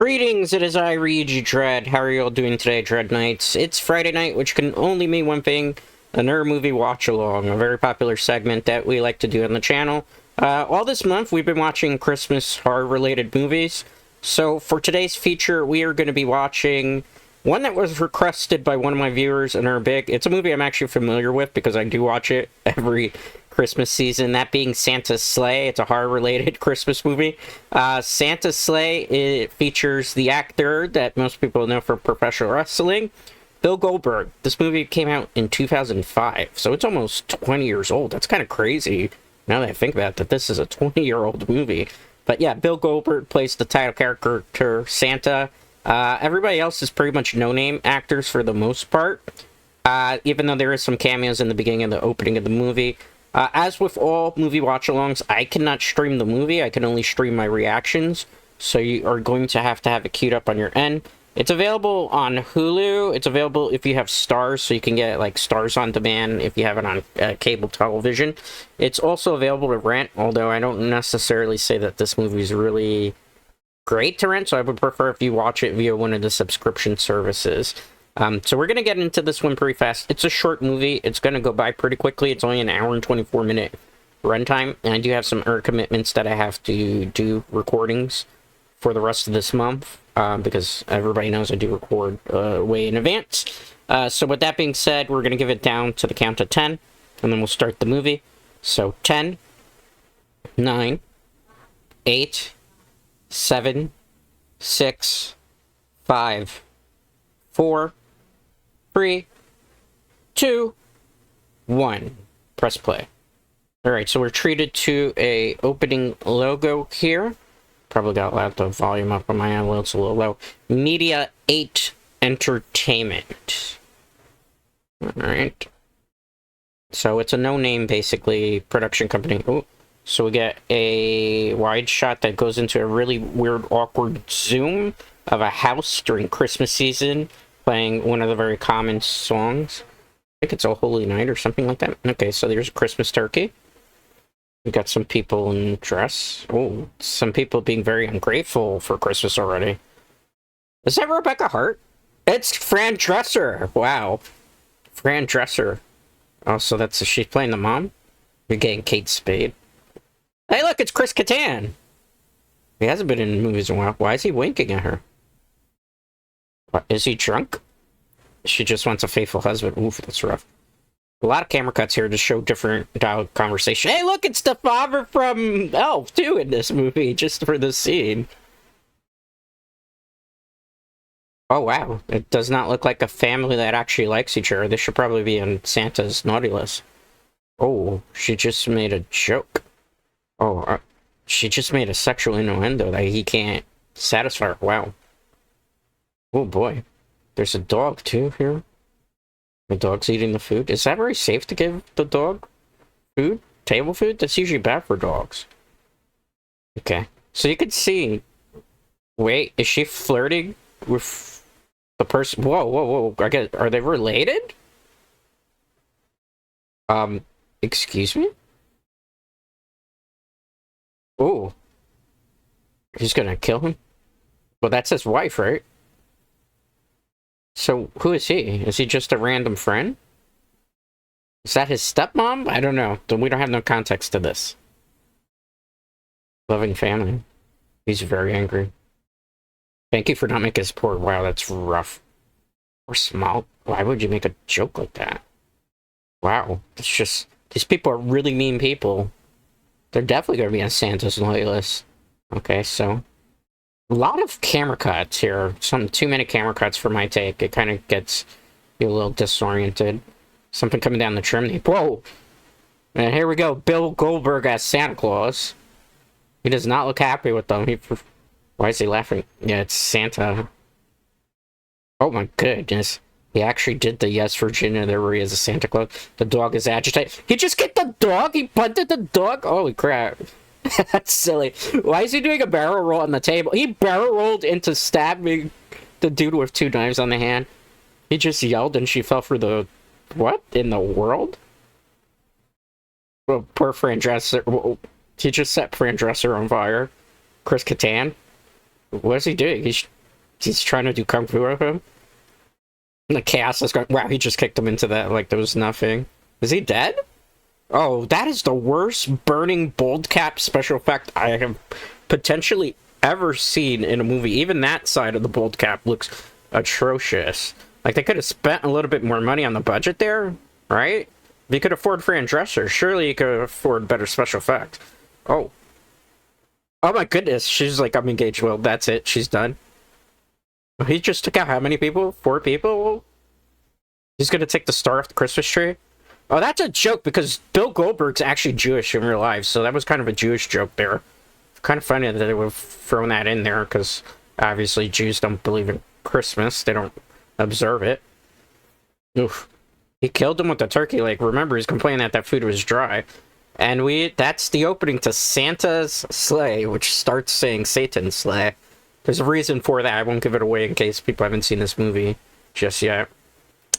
Greetings, it is I, Reed Dread. How are you all doing today, Dread Knights? It's Friday night, which can only mean one thing, another movie watch-along, a very popular segment that we like to do on the channel. All this month, we've been watching Christmas horror-related movies. So, for today's feature, we are going to be watching one that was requested by one of my viewers, and are big. It's a movie I'm actually familiar with, because I do watch it every Christmas season, that being Santa's Sleigh. It's a horror-related Christmas movie. Santa's Sleigh, it features the actor that most people know from professional wrestling, Bill Goldberg. This movie came out in 2005, so it's almost 20 years old. That's kind of crazy, now that I think about it, that this is a 20-year-old movie. But yeah, Bill Goldberg plays the title character, Santa. Everybody else is pretty much no-name actors for the most part, even though there is some cameos in the beginning of the opening of the movie. As with all movie watch-alongs, I cannot stream the movie. I can only stream my reactions, so you are going to have it queued up on your end. It's available on Hulu. It's available if you have Stars, so you can get like Stars on demand if you have it on cable television. It's also available to rent, although I don't necessarily say that this movie is really great to rent, so I would prefer if you watch it via one of the subscription services. So we're going to get into this one pretty fast. It's a short movie. It's going to go by pretty quickly. It's only an hour and 24-minute runtime. And I do have some commitments that I have to do recordings for the rest of this month. Because everybody knows I do record way in advance. So with that being said, we're going to give it down to the count of 10. And then we'll start the movie. So 10, 9, 8, 7, 6, 5, 4, 3, 2, 1. Press play. Alright, so we're treated to a opening logo here. Probably got the volume up on my end, it's a little low. Media 8 Entertainment. Alright. So it's a no-name, basically, production company. Ooh. So we get a wide shot that goes into a really weird, awkward zoom of a house during Christmas season, playing one of the very common songs. I think it's O Holy Night or something like that. Okay, so there's a Christmas turkey. We got some people in dress. Oh, some people being very ungrateful for Christmas already. Is that Rebecca Hart? It's Fran Dresser. Wow. Fran Dresser. Oh, so she's playing the mom? You're getting Kate Spade. Hey, look, it's Chris Kattan. He hasn't been in movies in a while. Why is he winking at her? What, is he drunk? She just wants a faithful husband. Oof, that's rough. A lot of camera cuts here to show different dialogue conversation. Hey, look, it's the father from Elf, too, in this movie, just for this scene. Oh, wow. It does not look like a family that actually likes each other. This should probably be on Santa's naughty list. Oh, she just made a joke. Oh, she just made a sexual innuendo that he can't satisfy her. Wow. Oh, boy. There's a dog, too, here. The dog's eating the food. Is that very safe to give the dog food? Table food? That's usually bad for dogs. Okay. So you could see... Wait, is she flirting with the person? Whoa, whoa, whoa. Are they related? Excuse me? Oh. He's gonna kill him? Well, that's his wife, right? So, who is he? Is he just a random friend? Is that his stepmom? I don't know. We don't have no context to this. Loving family. He's very angry. Thank you for not making us poor. Wow, that's rough. Or small. Why would you make a joke like that? Wow. It's just... These people are really mean people. They're definitely going to be on Santa's naughty list. Okay, so... A lot of camera cuts here. Too many camera cuts for my take. It kind of gets you a little disoriented. Something coming down the chimney. Whoa! And here we go. Bill Goldberg as Santa Claus. He does not look happy with them. Why is he laughing? Yeah, it's Santa. Oh my goodness. He actually did the Yes Virginia there where he is a Santa Claus. The dog is agitated. He just kicked the dog? He punted the dog? Holy crap. That's silly. Why is he doing a barrel roll on the table? He barrel rolled into stabbing the dude with 2 knives on the hand. He just yelled and she fell for the... What in the world? Well, poor Fran Dresser. He just set Fran Dresser on fire. Chris Kattan. What is he doing? He's trying to do kung fu with him. And the chaos is going, wow, he just kicked him into that like there was nothing. Is he dead? Oh, that is the worst burning bold cap special effect I have potentially ever seen in a movie. Even that side of the bold cap looks atrocious. Like, they could have spent a little bit more money on the budget there, right? If you could afford Fran Drescher, surely you could afford better special effects. Oh. Oh my goodness, she's like, I'm engaged. Well, that's it, she's done. He just took out how many people? 4 people? He's gonna take the star off the Christmas tree? Oh, that's a joke, because Bill Goldberg's actually Jewish in real life, so that was kind of a Jewish joke there. Kind of funny that they would have thrown that in there, because obviously Jews don't believe in Christmas. They don't observe it. Oof. He killed him with the turkey leg. Remember, he's complaining that that food was dry. And that's the opening to Santa's Sleigh, which starts saying Satan's Sleigh. There's a reason for that. I won't give it away in case people haven't seen this movie just yet.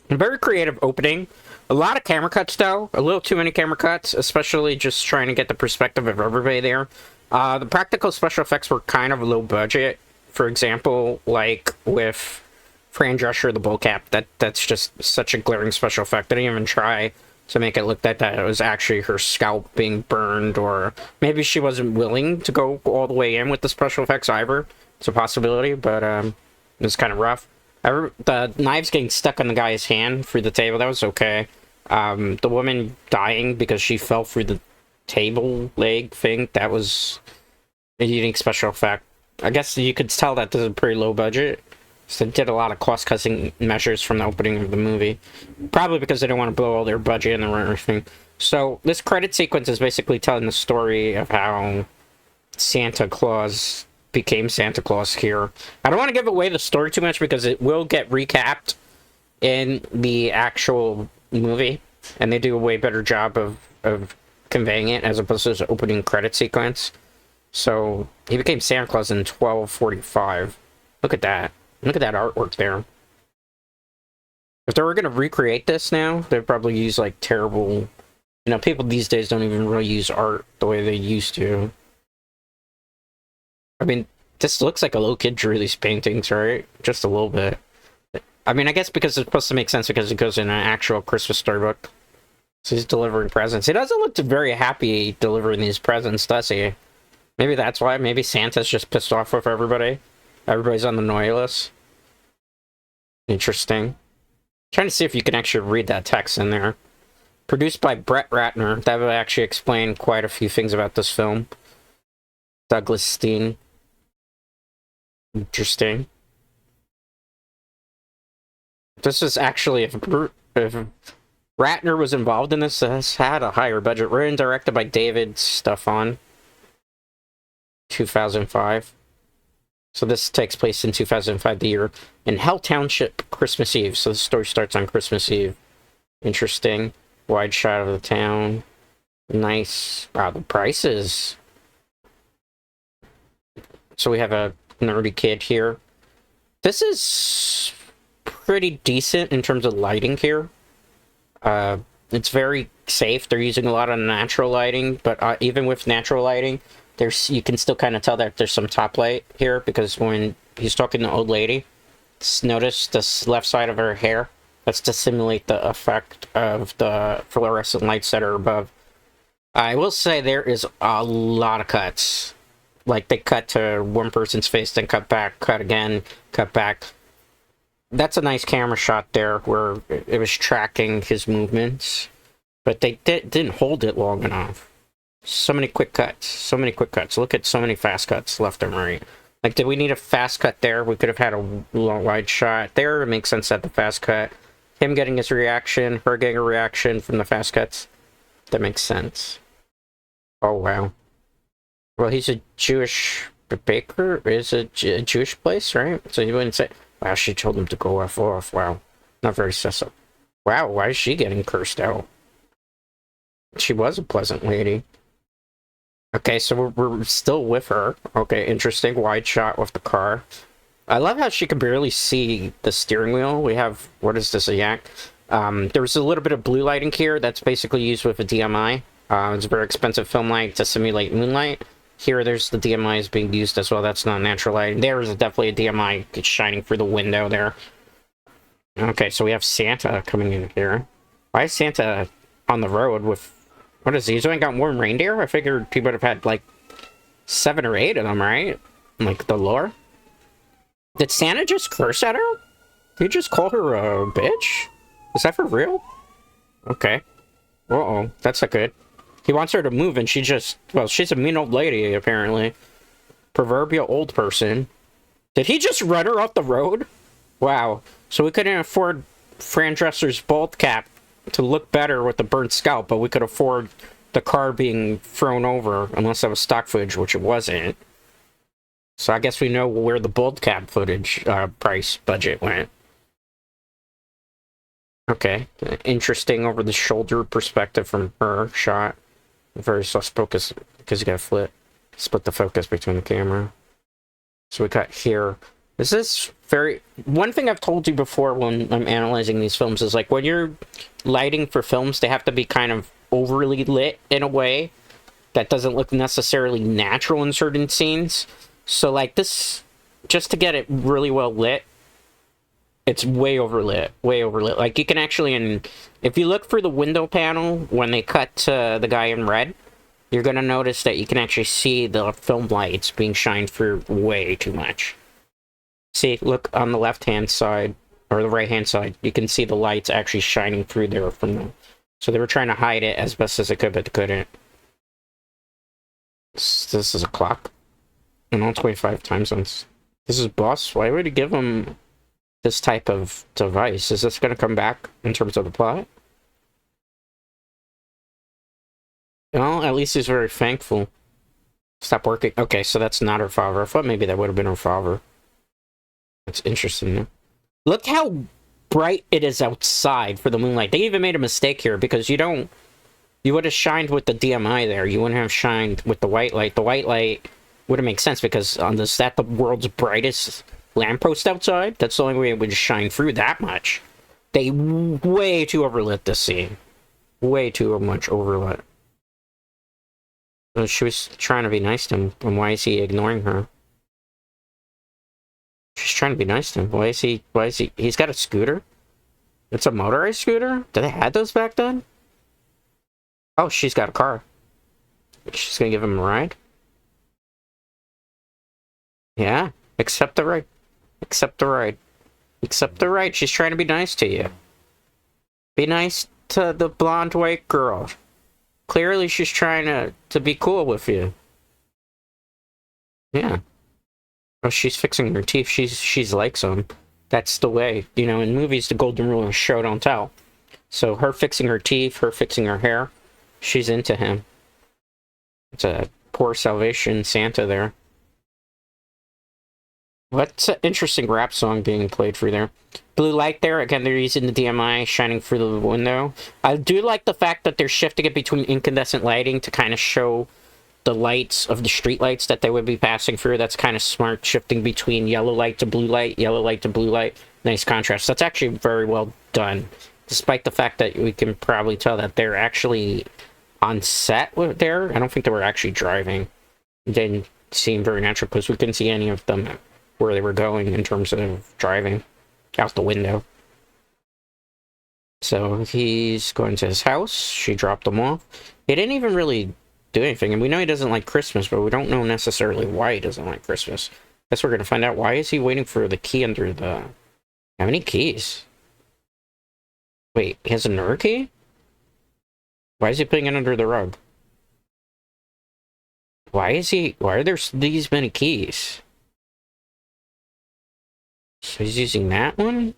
A very creative opening. A lot of camera cuts, though. A little too many camera cuts, especially just trying to get the perspective of everybody there. The practical special effects were kind of low budget. For example, like with Fran Drescher, the bull cap, that's just such a glaring special effect. They didn't even try to make it look that it was actually her scalp being burned, or maybe she wasn't willing to go all the way in with the special effects either. It's a possibility, but it's kind of rough. The knives getting stuck on the guy's hand through the table, that was okay. The woman dying because she fell through the table leg thing, that was a unique special effect. I guess you could tell that this is a pretty low budget. So they did a lot of cost-cutting measures from the opening of the movie. Probably because they didn't want to blow all their budget and everything. So this credit sequence is basically telling the story of how Santa Claus became Santa Claus here. I don't want to give away the story too much because it will get recapped in the actual movie. And they do a way better job of conveying it as opposed to the opening credit sequence. So he became Santa Claus in 1245. Look at that. Look at that artwork there. If they were going to recreate this now, they'd probably use, like, terrible... You know, people these days don't even really use art the way they used to. I mean, this looks like a little kid drew these paintings, right? Just a little bit. I mean, I guess because it's supposed to make sense because it goes in an actual Christmas storybook. So he's delivering presents. He doesn't look very happy delivering these presents, does he? Maybe that's why. Maybe Santa's just pissed off with everybody. Everybody's on the naughty list. Interesting. Trying to see if you can actually read that text in there. Produced by Brett Ratner. That would actually explain quite a few things about this film. Douglas Steen. Interesting. This is actually, if Ratner was involved in this, has had a higher budget. Written and directed by David Stefan. 2005. So this takes place in 2005, the year in Hell Township, Christmas Eve. So the story starts on Christmas Eve. Interesting. Wide shot of the town. Nice. Wow, the prices. So we have a nerdy kid here. This is pretty decent in terms of lighting here. It's very safe. They're using a lot of natural lighting, but even with natural lighting, you can still kind of tell that there's some top light here, because when he's talking to the old lady, notice the left side of her hair. That's to simulate the effect of the fluorescent lights that are above. I will say there is a lot of cuts. Like, they cut to one person's face, then cut back, cut again, cut back. That's a nice camera shot there, where it was tracking his movements. But they didn't hold it long enough. So many quick cuts. So many quick cuts. Look at so many fast cuts left and right. Like, did we need a fast cut there? We could have had a long, wide shot there. It makes sense at the fast cut. Him getting his reaction, her getting a reaction from the fast cuts. That makes sense. Oh, wow. Well, he's a Jewish baker. It's a Jewish place, right? So he wouldn't say, wow, she told him to go F off. Wow. Not very sus. Wow, why is she getting cursed out? She was a pleasant lady. Okay, so we're still with her. Okay, interesting. Wide shot with the car. I love how she can barely see the steering wheel. We have, what is this, a yak? There's a little bit of blue lighting here that's basically used with a DMI. It's a very expensive film light to simulate moonlight. Here, there's the DMI is being used as well. That's not natural lighting. There is definitely a DMI shining through the window there. Okay, so we have Santa coming in here. Why is Santa on the road with... What is he? He's only got one reindeer? I figured he would have had, like, 7 or 8 of them, right? Like, the lore? Did Santa just curse at her? Did he just call her a bitch? Is that for real? Okay. Uh-oh, that's not good. He wants her to move and she just... Well, she's a mean old lady, apparently. Proverbial old person. Did he just run her off the road? Wow. So we couldn't afford Fran Dresser's bald cap to look better with the burnt scalp, but we could afford the car being thrown over, unless that was stock footage, which it wasn't. So I guess we know where the bald cap footage price budget went. Okay. Interesting over-the-shoulder perspective from her shot. Very soft focus, because you gotta split the focus between the camera. So we got here. This is very... One thing I've told you before when I'm analyzing these films is, like, when you're lighting for films, they have to be kind of overly lit in a way that doesn't look necessarily natural in certain scenes. So, like, this... Just to get it really well lit, it's way overlit. Way overlit. Like, you can actually... If you look for the window panel, when they cut to the guy in red, you're going to notice that you can actually see the film lights being shined through way too much. See, look on the left-hand side, or the right-hand side, you can see the lights actually shining through there from them. So they were trying to hide it as best as they could, but they couldn't. This is a clock. And all 25 time zones. This is Boss. Why would he give him this type of device? Is this going to come back in terms of the plot? Well, at least he's very thankful. Stop working. Okay, so that's not her father. I thought maybe that would have been her father. That's interesting. Look how bright it is outside for the moonlight. They even made a mistake here because you would have shined with the DMI there. You wouldn't have shined with the white light. The white light would have made sense because on this, that the world's brightest lamppost outside. That's the only way it would shine through that much. They way too overlit this scene. Way too much overlit. So she was trying to be nice to him, and why is he ignoring her? She's trying to be nice to him. Why is he, he's got a scooter? It's a motorized scooter? Did they have those back then? Oh, she's got a car. She's gonna give him a ride? Yeah, accept the ride. Accept the ride. Accept the ride. She's trying to be nice to you. Be nice to the blonde white girl. Clearly she's trying to be cool with you. Yeah. Oh, she's fixing her teeth. She's like some. That's the way. You know, in movies, the golden rule is show, don't tell. So her fixing her teeth, her fixing her hair, she's into him. It's a poor Salvation Santa there. What's an interesting rap song being played through there? Blue light there. Again, they're using the DMI shining through the window. I do like the fact that they're shifting it between incandescent lighting to kind of show the lights of the street lights that they would be passing through. That's kind of smart, shifting between yellow light to blue light, yellow light to blue light. Nice contrast. That's actually very well done, despite the fact that we can probably tell that they're actually on set there. I don't think they were actually driving. It didn't seem very natural because we couldn't see any of them where they were going in terms of driving out the window. So he's going to his house. She dropped him off. He didn't even really do anything, and we know he doesn't like Christmas, but we don't know necessarily why he doesn't like Christmas. Guess we're gonna find out. Why is he waiting for the key under the... How many keys? Wait, he has another key? Why is he putting it under the rug? Why are there these many keys? So he's using that one?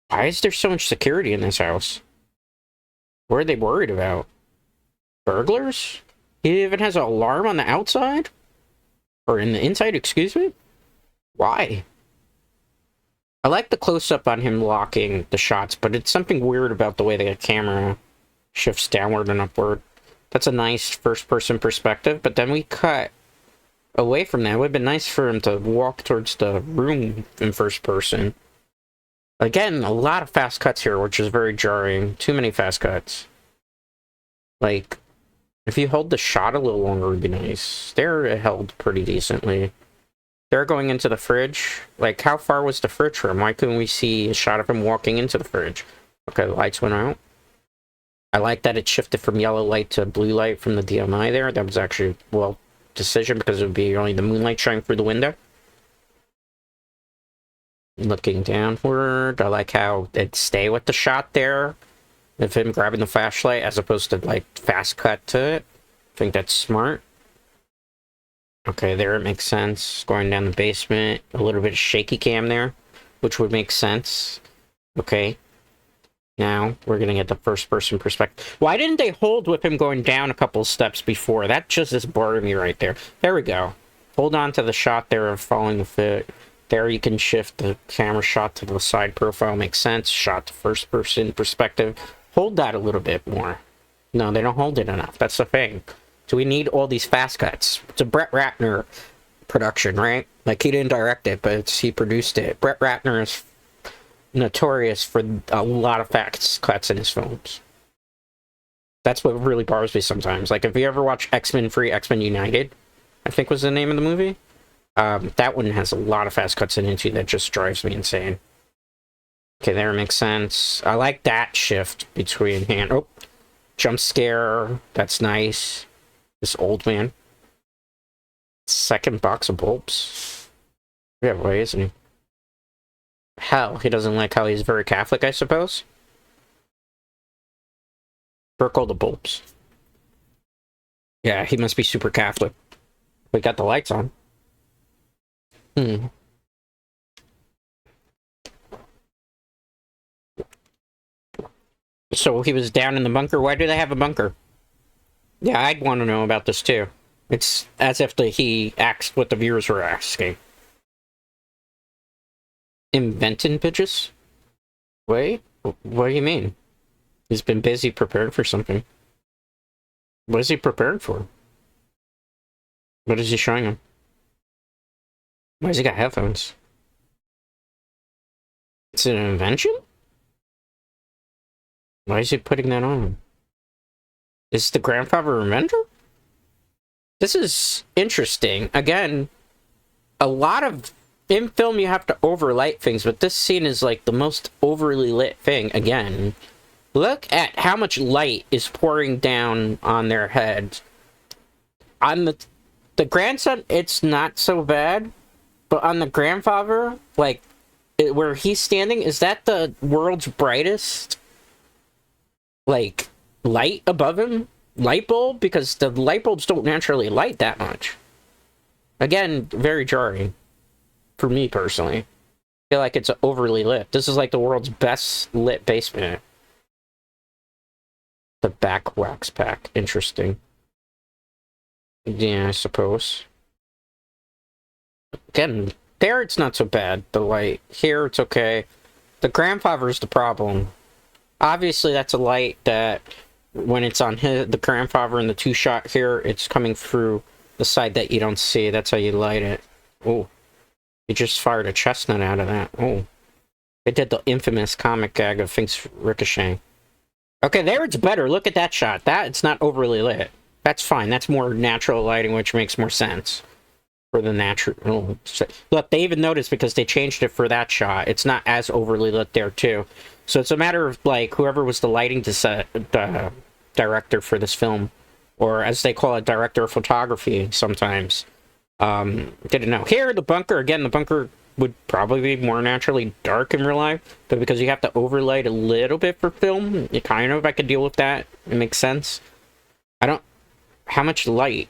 Why is there so much security in this house? What are they worried about? Burglars? He even has an alarm on the outside? Or in the inside, excuse me? Why? I like the close-up on him locking the shots, but it's something weird about the way the camera shifts downward and upward. That's a nice first-person perspective, but then we cut away from that. It would have been nice for him to walk towards the room in first person. Again, a lot of fast cuts here, which is very jarring. Too many fast cuts. Like, If you hold the shot a little longer, would be nice. They're held pretty decently. They're going into the fridge. Like, how far was the fridge from? Why couldn't we see a shot of him walking into the fridge? Okay, the lights went out. I like that it shifted from yellow light to blue light from the DMI there. That was actually, well, decision because it would be only the moonlight shining through the window. Looking downward. I like how it'd stay with the shot there of him grabbing the flashlight as opposed to, like, fast cut to it. I think that's smart. Okay, there it makes sense. Going down the basement. A little bit of shaky cam there, which would make sense. Okay. Now, we're gonna get the first-person perspective. Why didn't they hold with him going down a couple steps before? That just is boring me right there. There we go. Hold on to the shot there of following the foot. There you can shift the camera shot to the side profile. Makes sense. Shot to first-person perspective. Hold that a little bit more. No, they don't hold it enough. That's the thing. Do we need all these fast cuts? It's a Brett Ratner production, right? Like, he didn't direct it, but he produced it. Brett Ratner is notorious for a lot of fast cuts in his films. That's what really bothers me sometimes. Like, if you ever watch X-Men Free, X-Men United, I think was the name of the movie, that one has a lot of fast cuts in it too that just drives me insane. Okay, there makes sense. I like that shift between hand... Oh, jump scare. That's nice. This old man. Second box of bulbs. Yeah, why isn't he? Hell, he doesn't like how he's very Catholic, I suppose. Burkle the bulbs. Yeah, he must be super Catholic. We got the lights on. So he was down in the bunker. Why do they have a bunker? Yeah, I'd want to know about this too. It's as if he asked what the viewers were asking. Inventing bitches? Wait, what do you mean? He's been busy preparing for something. What is he preparing for? What is he showing him? Why has he got headphones? It's an invention? Why is he putting that on him? Is the grandfather inventor? This is interesting. Again, a lot of... In film, you have to overlight things, but this scene is like the most overly lit thing. Again, look at how much light is pouring down on their heads. On the grandson, it's not so bad, but on the grandfather, like, where he's standing, is that the world's brightest, like, light above him? Light bulb? Because the light bulbs don't naturally light that much. Again, very jarring. For me, personally. I feel like it's overly lit. This is like the world's best lit basement. The back wax pack. Interesting. Yeah, I suppose. Again, there it's not so bad, the light. Here it's okay. The grandfather's the problem. Obviously, that's a light that, when it's on the grandfather in the two-shot here, it's coming through the side that you don't see. That's how you light it. Oh. He just fired a chestnut out of that. Oh. They did the infamous comic gag of things ricocheting. Okay, there it's better. Look at that shot. It's not overly lit. That's fine. That's more natural lighting, which makes more sense. For the natural... Look, they even noticed because they changed it for that shot. It's not as overly lit there, too. So it's a matter of, like, whoever was the lighting director for this film, or as they call it, director of photography sometimes, didn't know. Here, the bunker, again, the bunker would probably be more naturally dark in real life, but because you have to overlight a little bit for film, I could deal with that. It makes sense. How much light?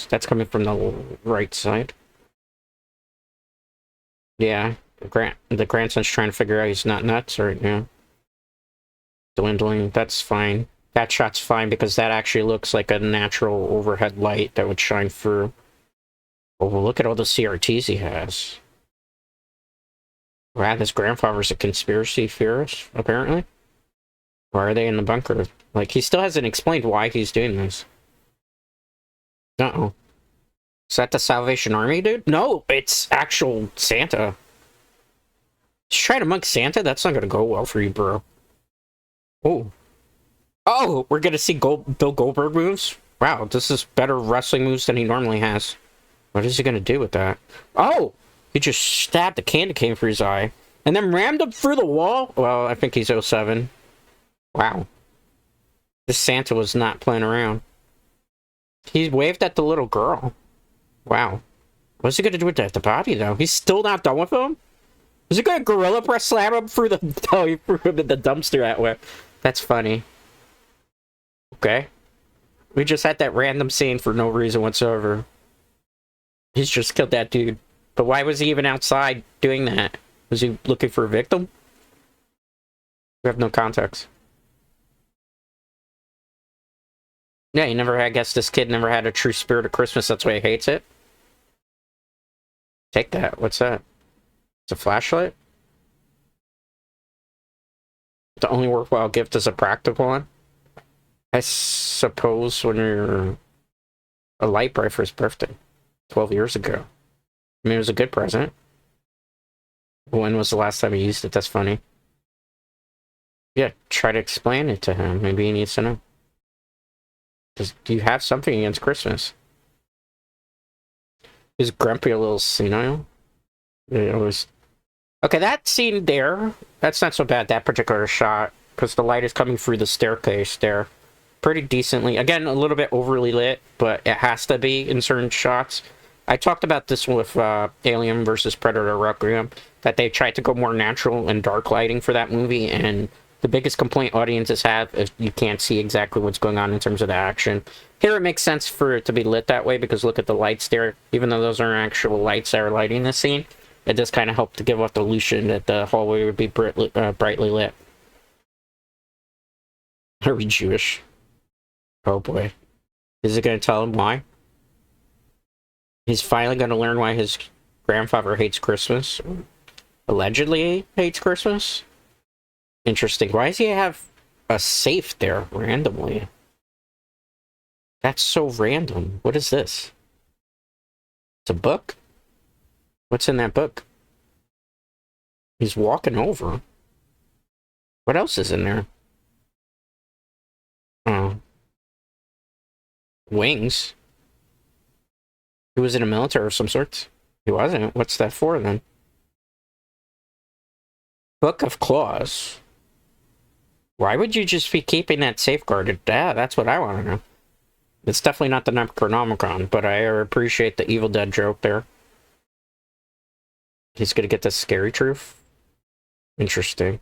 That's coming from the right side. Yeah, the grandson's trying to figure out he's not nuts right now. Dwindling, that's fine. That shot's fine because that actually looks like a natural overhead light that would shine through. Oh, well, look at all the CRTs he has. Wow, this grandfather's a conspiracy theorist, apparently. Why are they in the bunker? Like, he still hasn't explained why he's doing this. Uh-oh. Is that the Salvation Army, dude? No, it's actual Santa. Just try to monk Santa? That's not gonna go well for you, bro. Oh. Oh, we're gonna see Bill Goldberg moves? Wow, this is better wrestling moves than he normally has. What is he gonna do with that? Oh! He just stabbed the candy cane through his eye. And then rammed him through the wall? Well, I think he's 07. Wow. This Santa was not playing around. He waved at the little girl. Wow. What's he gonna do with that? The body, though? He's still not done with him? Is he gonna gorilla press slam him through the... Oh, he threw him in the dumpster that way. That's funny. Okay. We just had that random scene for no reason whatsoever. He's just killed that dude. But why was he even outside doing that? Was he looking for a victim? We have no context. Yeah, he never had, I guess this kid never had a true spirit of Christmas. That's why he hates it. Take that. What's that? It's a flashlight? The only worthwhile gift is a practical one? I suppose when you're a light bright for his birthday. 12 years ago. I mean, it was a good present. When was the last time he used it? That's funny. Yeah, try to explain it to him. Maybe he needs to know. Do you have something against Christmas? Is grumpy a little senile? Yeah, always. Okay, that scene there, that's not so bad, that particular shot, because the light is coming through the staircase there. Pretty decently. Again, a little bit overly lit, but it has to be in certain shots. I talked about this with Alien vs. Predator Requiem, that they tried to go more natural and dark lighting for that movie, and the biggest complaint audiences have is you can't see exactly what's going on in terms of the action. Here it makes sense for it to be lit that way, because look at the lights there. Even though those aren't actual lights that are lighting the scene, it does kind of help to give off the illusion that the hallway would be brightly lit. Are we Jewish? Oh boy. Is it going to tell him why? He's finally going to learn why his grandfather hates Christmas. Allegedly hates Christmas? Interesting. Why does he have a safe there randomly? That's so random. What is this? It's a book? What's in that book? He's walking over. What else is in there? Oh. Wings? He was in a military of some sort? He wasn't. What's that for, then? Book of Claws. Why would you just be keeping that safeguarded? Yeah, that's what I want to know. It's definitely not the Necronomicon, but I appreciate the Evil Dead joke there. He's gonna get the scary truth? Interesting.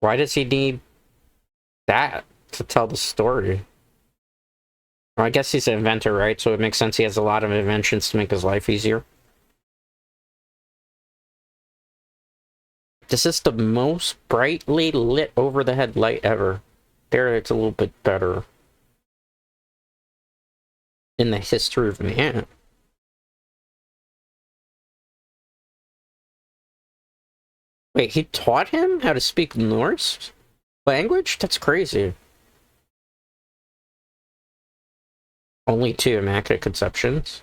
Why does he need that to tell the story? Well, I guess he's an inventor, right? So it makes sense he has a lot of inventions to make his life easier. This is the most brightly lit over-the-head light ever. There, it's a little bit better. In the history of man. Wait, he taught him how to speak Norse language? That's crazy. Only 2 Immaculate Conceptions.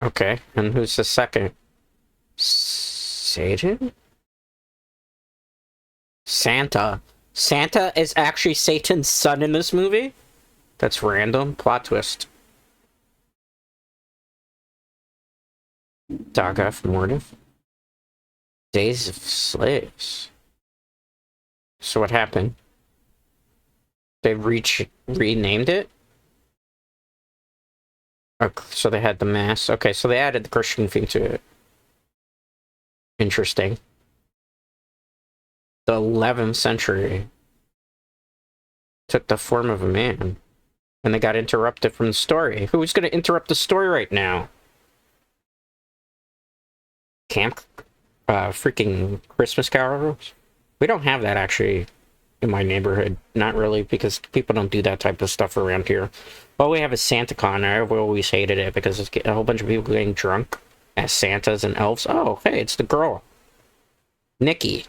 Okay, and who's the second? Satan? Santa. Santa is actually Satan's son in this movie? That's random. Plot twist. Dagoth Mordiv. Days of Slaves. So what happened? They renamed it? Okay, so they had the mass. Okay, so they added the Christian theme to it. Interesting. The 11th century took the form of a man. And they got interrupted from the story. Who's going to interrupt the story right now? Camp? Freaking Christmas carols? We don't have that, actually, in my neighborhood. Not really, because people don't do that type of stuff around here. All we have is SantaCon. I've always hated it, because it's a whole bunch of people getting drunk as Santas and elves. Oh, hey, it's the girl. Nikki.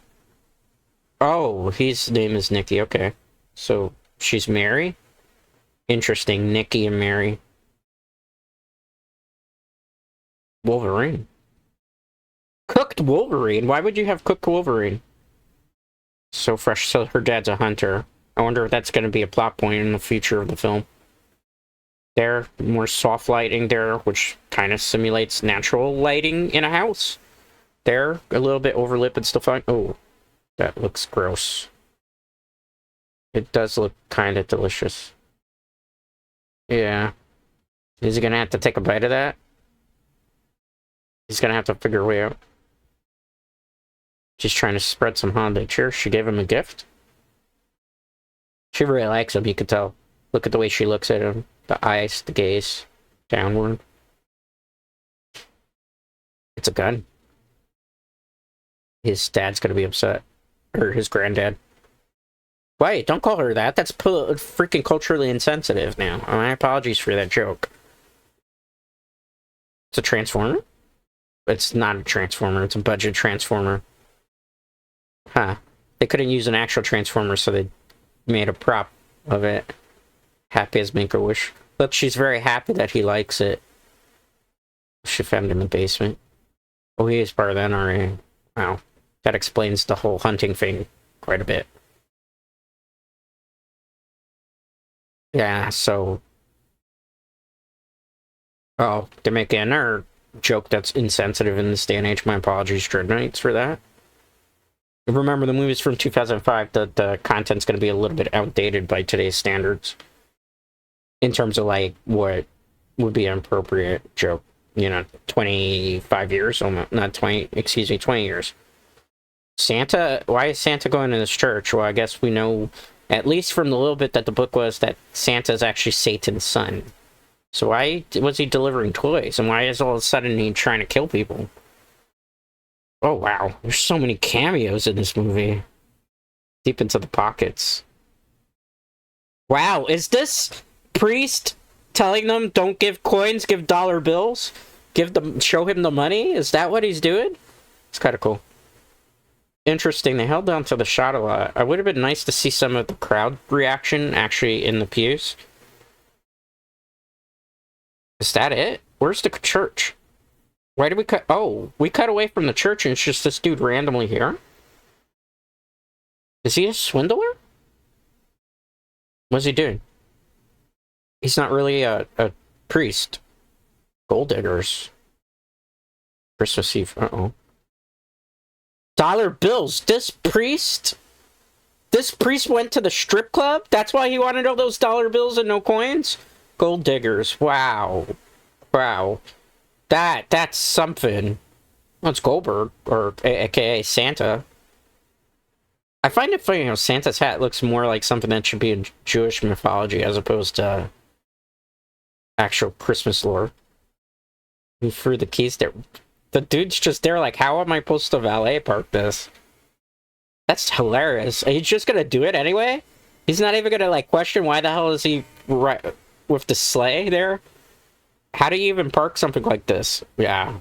Oh, his name is Nikki, okay. So, she's Mary? Interesting, Nikki and Mary. Wolverine. Cooked Wolverine? Why would you have cooked Wolverine? So fresh, so her dad's a hunter. I wonder if that's going to be a plot point in the future of the film. There, more soft lighting there, which kind of simulates natural lighting in a house. There, a little bit overlit, but still fine. Oh, that looks gross. It does look kind of delicious. Yeah. Is he gonna have to take a bite of that? He's gonna have to figure a way out. She's trying to spread some holiday cheer. She gave him a gift. She really likes him, you could tell. Look at the way she looks at him. The eyes, the gaze, downward. It's a gun. His dad's gonna be upset. Or his granddad. Wait, don't call her that. That's freaking culturally insensitive now. My apologies for that joke. It's a transformer? It's not a transformer. It's a budget transformer. Huh. They couldn't use an actual transformer, so they made a prop of it. Happy as Make-A-Wish. Look, she's very happy that he likes it. She found it in the basement. Oh, he is part of the NRA. Wow. That explains the whole hunting thing quite a bit. Yeah, so... Oh, they're making another joke that's insensitive in this day and age. My apologies, Dread Knights, for that. Remember, the movie's from 2005. The content's going to be a little bit outdated by today's standards. In terms of, like, what would be an appropriate joke. You know, 25 years? Not 20, excuse me, 20 years. Santa? Why is Santa going to this church? Well, I guess we know, at least from the little bit that the book was, that Santa's actually Satan's son. So why was he delivering toys? And why is all of a sudden he trying to kill people? Oh, wow. There's so many cameos in this movie. Deep into the pockets. Wow, is this priest telling them don't give coins, give dollar bills? Show him the money? Is that what he's doing? It's kind of cool. Interesting, they held on to the shot a lot. It would have been nice to see some of the crowd reaction actually in the pews. Is that it? Where's the church? Why did we cut? Oh, we cut away from the church and it's just this dude randomly here? Is he a swindler? What's he doing? He's not really a priest. Gold diggers. Christmas Eve. Uh-oh. Dollar bills. This priest went to the strip club? That's why he wanted all those dollar bills and no coins? Gold diggers. Wow. Wow. That's something. Well, it's Goldberg, or aka Santa. I find it funny how Santa's hat looks more like something that should be in Jewish mythology as opposed to actual Christmas lore. He threw the keys there. The dude's just there like, how am I supposed to valet park this? That's hilarious. He's just gonna do it anyway? He's not even gonna, like, question why the hell is he right with the sleigh there? How do you even park something like this? Yeah.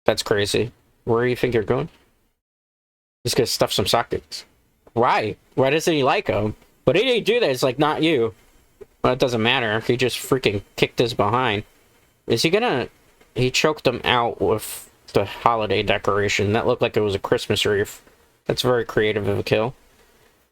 That's crazy. Where do you think you're going? He's gonna stuff some sockets. Why? Why doesn't he like him? But he didn't do that. It's like, not you. Well, it doesn't matter. He just freaking kicked his behind. Is he gonna... He choked him out with the holiday decoration. That looked like it was a Christmas wreath. That's very creative of a kill.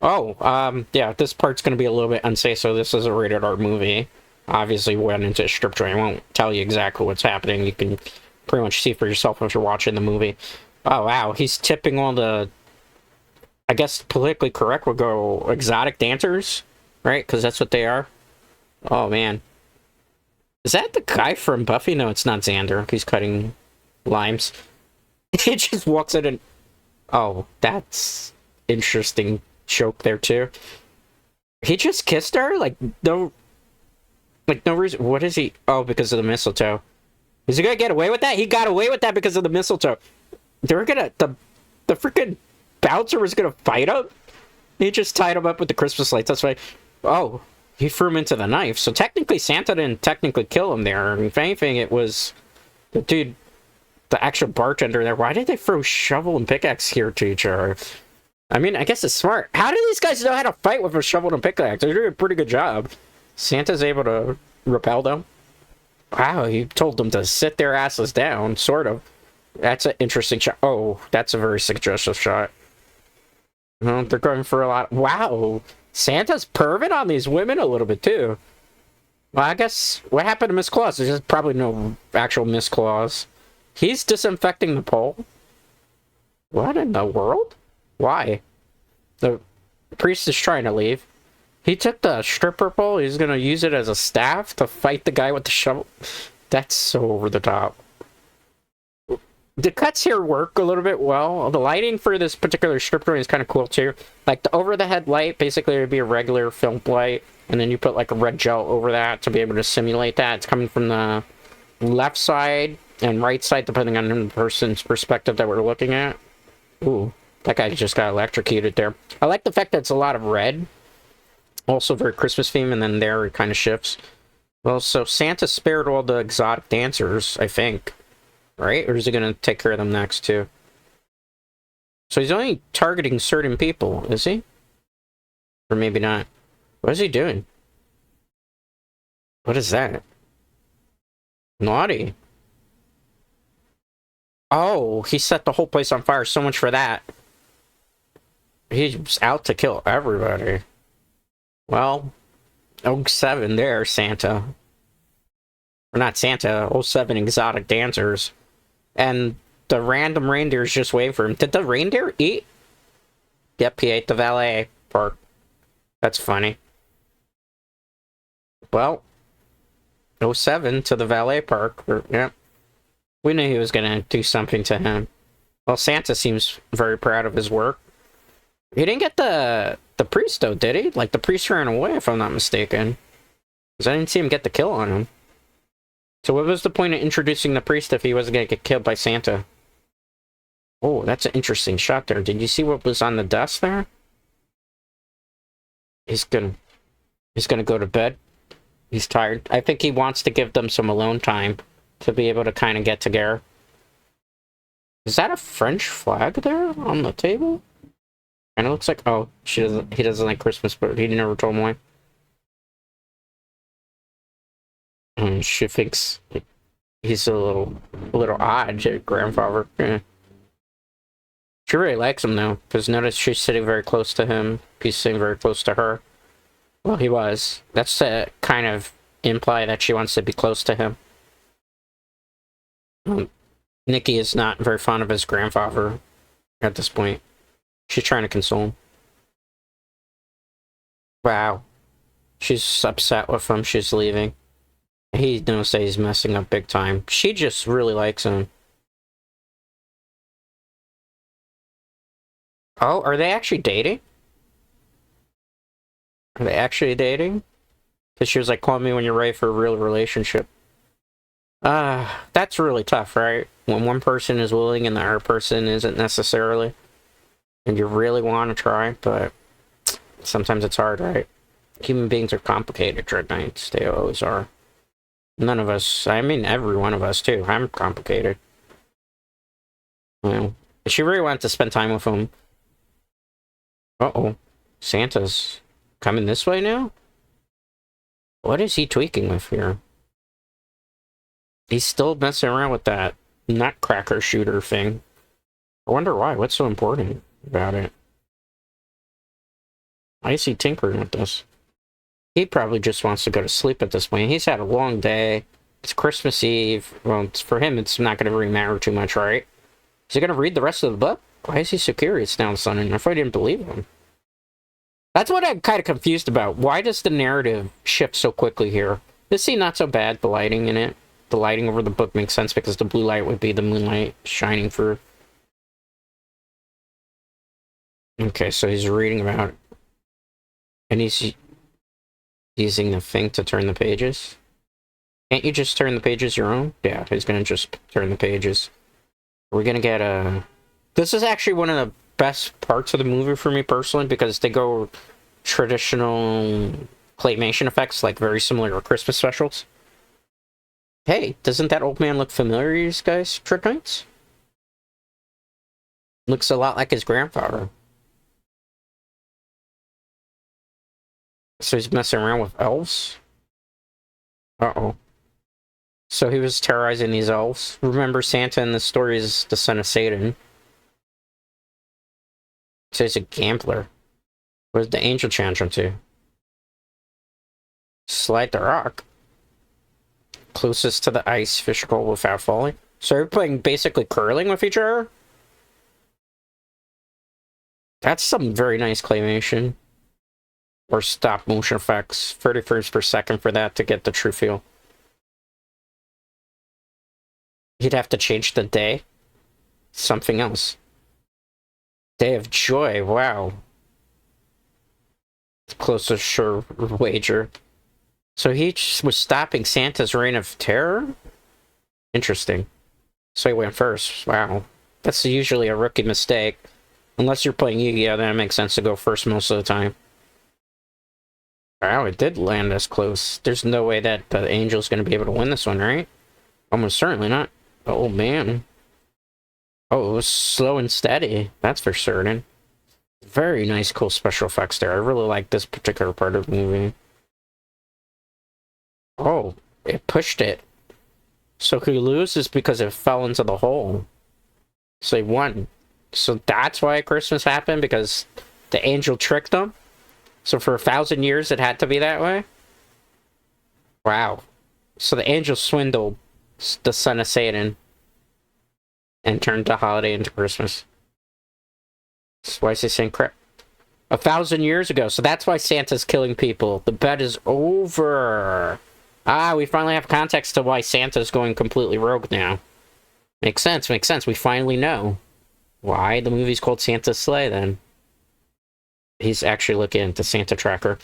Oh, yeah, this part's gonna be a little bit unsafe, so this is a rated R movie. Obviously went into a strip joint. I won't tell you exactly what's happening. You can pretty much see for yourself if you're watching the movie. Oh, wow, he's tipping all the... I guess politically correct would go exotic dancers, right? Because that's what they are. Oh, man. Is that the guy from Buffy? No, it's not Xander. He's cutting limes. He just walks in and... Oh, that's interesting joke there, too. He just kissed her? Like, no... Like, no reason... What is he... Oh, because of the mistletoe. Is he gonna get away with that? He got away with that because of the mistletoe. They're gonna... The freaking bouncer was gonna fight him? He just tied him up with the Christmas lights. That's why... Oh... He threw him into the knife. So technically, Santa didn't technically kill him there. If anything, it was the dude, the actual bartender there. Why did they throw shovel and pickaxe here to each other? I mean, I guess it's smart. How do these guys know how to fight with a shovel and pickaxe? They're doing a pretty good job. Santa's able to repel them. Wow, he told them to sit their asses down, sort of. That's an interesting shot. Oh, that's a very suggestive shot. Well, they're going for a lot. Wow, Santa's perving on these women a little bit too. Well, I guess what happened to Miss Claus? There's just probably no actual Miss Claus. He's disinfecting the pole. What in the world? Why? The priest is trying to leave. He took the stripper pole. He's gonna use it as a staff to fight the guy with the shovel. That's so over the top. The cuts here work a little bit well. The lighting for this particular strip joint is kind of cool too. Like the over-the-head light, basically it would be a regular film light, and then you put like a red gel over that to be able to simulate that. It's coming from the left side and right side, depending on the person's perspective that we're looking at. Ooh, that guy just got electrocuted there. I like the fact that it's a lot of red. Also very Christmas theme, and then there it kind of shifts. Well, so Santa spared all the exotic dancers, I think. Right? Or is he going to take care of them next, too? So he's only targeting certain people, is he? Or maybe not. What is he doing? What is that? Naughty. Oh, he set the whole place on fire. So much for that. He's out to kill everybody. Well, 07 there, Santa. Or not Santa, 07 exotic dancers. And the random reindeers just wait for him. Did the reindeer eat? Yep, he ate the valet park. That's funny. Well, 07 to the valet park. Yep. We knew he was going to do something to him. Well, Santa seems very proud of his work. He didn't get the priest, though, did he? Like, the priest ran away, if I'm not mistaken. Because I didn't see him get the kill on him. So what was the point of introducing the priest if he wasn't going to get killed by Santa? Oh, that's an interesting shot there. Did you see what was on the desk there? He's gonna go to bed. He's tired. I think he wants to give them some alone time to be able to kind of get together. Is that a French flag there on the table? And it looks like, oh, he doesn't like Christmas, but he never told me why. And she thinks he's a little odd, grandfather. Yeah. She really likes him, though, because notice she's sitting very close to him. He's sitting very close to her. Well, he was. That's to kind of imply that she wants to be close to him. Nikki is not very fond of his grandfather at this point. She's trying to console him. Wow. She's upset with him. She's leaving. He knows that he's messing up big time. She just really likes him. Oh, are they actually dating? Are they actually dating? Because she was like, call me when you're ready for a real relationship. That's really tough, right? When one person is willing and the other person isn't necessarily. And you really want to try, but sometimes it's hard, right? Human beings are complicated, Dread Knights. They always are. None of us, I mean every one of us too. I'm complicated. Well, she really wanted to spend time with him. Uh-oh. Santa's coming this way now? What is he tweaking with here? He's still messing around with that nutcracker shooter thing. I wonder why. What's so important about it? Why is he tinkering with this? He probably just wants to go to sleep at this point. He's had a long day. It's Christmas Eve. Well, for him, it's not going to really matter too much, right? Is he going to read the rest of the book? Why is he so curious now, son? And if I didn't believe him. That's what I'm kind of confused about. Why does the narrative shift so quickly here? This scene, not so bad. The lighting in it. The lighting over the book makes sense because the blue light would be the moonlight shining through. Okay, so he's reading about it. And he's using the thing to turn the pages. Can't you just turn the pages your own? Yeah, he's gonna just turn the pages. We're gonna get a... This is actually one of the best parts of the movie for me personally because they go traditional claymation effects, like very similar to Christmas specials. Hey, doesn't that old man look familiar, you guys, Trick Knights? Looks a lot like his grandfather. So he's messing around with elves? Uh-oh. So he was terrorizing these elves. Remember, Santa in the story is the son of Satan. So he's a gambler. What did the angel change him to? Slide the rock. Closest to the ice, fish goal without falling. So you're playing basically curling with each other? That's some very nice claymation. Or stop motion effects. 30 frames per second for that to get the true feel. You'd have to change the day. Something else. Day of Joy, wow. Closest sure wager. So he was stopping Santa's reign of terror? Interesting. So he went first. Wow. That's usually a rookie mistake. Unless you're playing Yu-Gi-Oh, then it makes sense to go first most of the time. Wow, it did land us close. There's no way that the Angel's going to be able to win this one, right? Almost certainly not. Oh, man. Oh, it was slow and steady. That's for certain. Very nice, cool special effects there. I really like this particular part of the movie. Oh, it pushed it. So he loses because it fell into the hole. So he won. So that's why Christmas happened? Because the angel tricked them? So for 1,000 years it had to be that way? Wow. So the angel swindled the son of Satan and turned the holiday into Christmas. So why is he saying crap? 1,000 years ago. So that's why Santa's killing people. The bet is over. Ah, we finally have context to why Santa's going completely rogue now. Makes sense, makes sense. We finally know why the movie's called Santa's Sleigh, then. He's actually looking at the Santa tracker.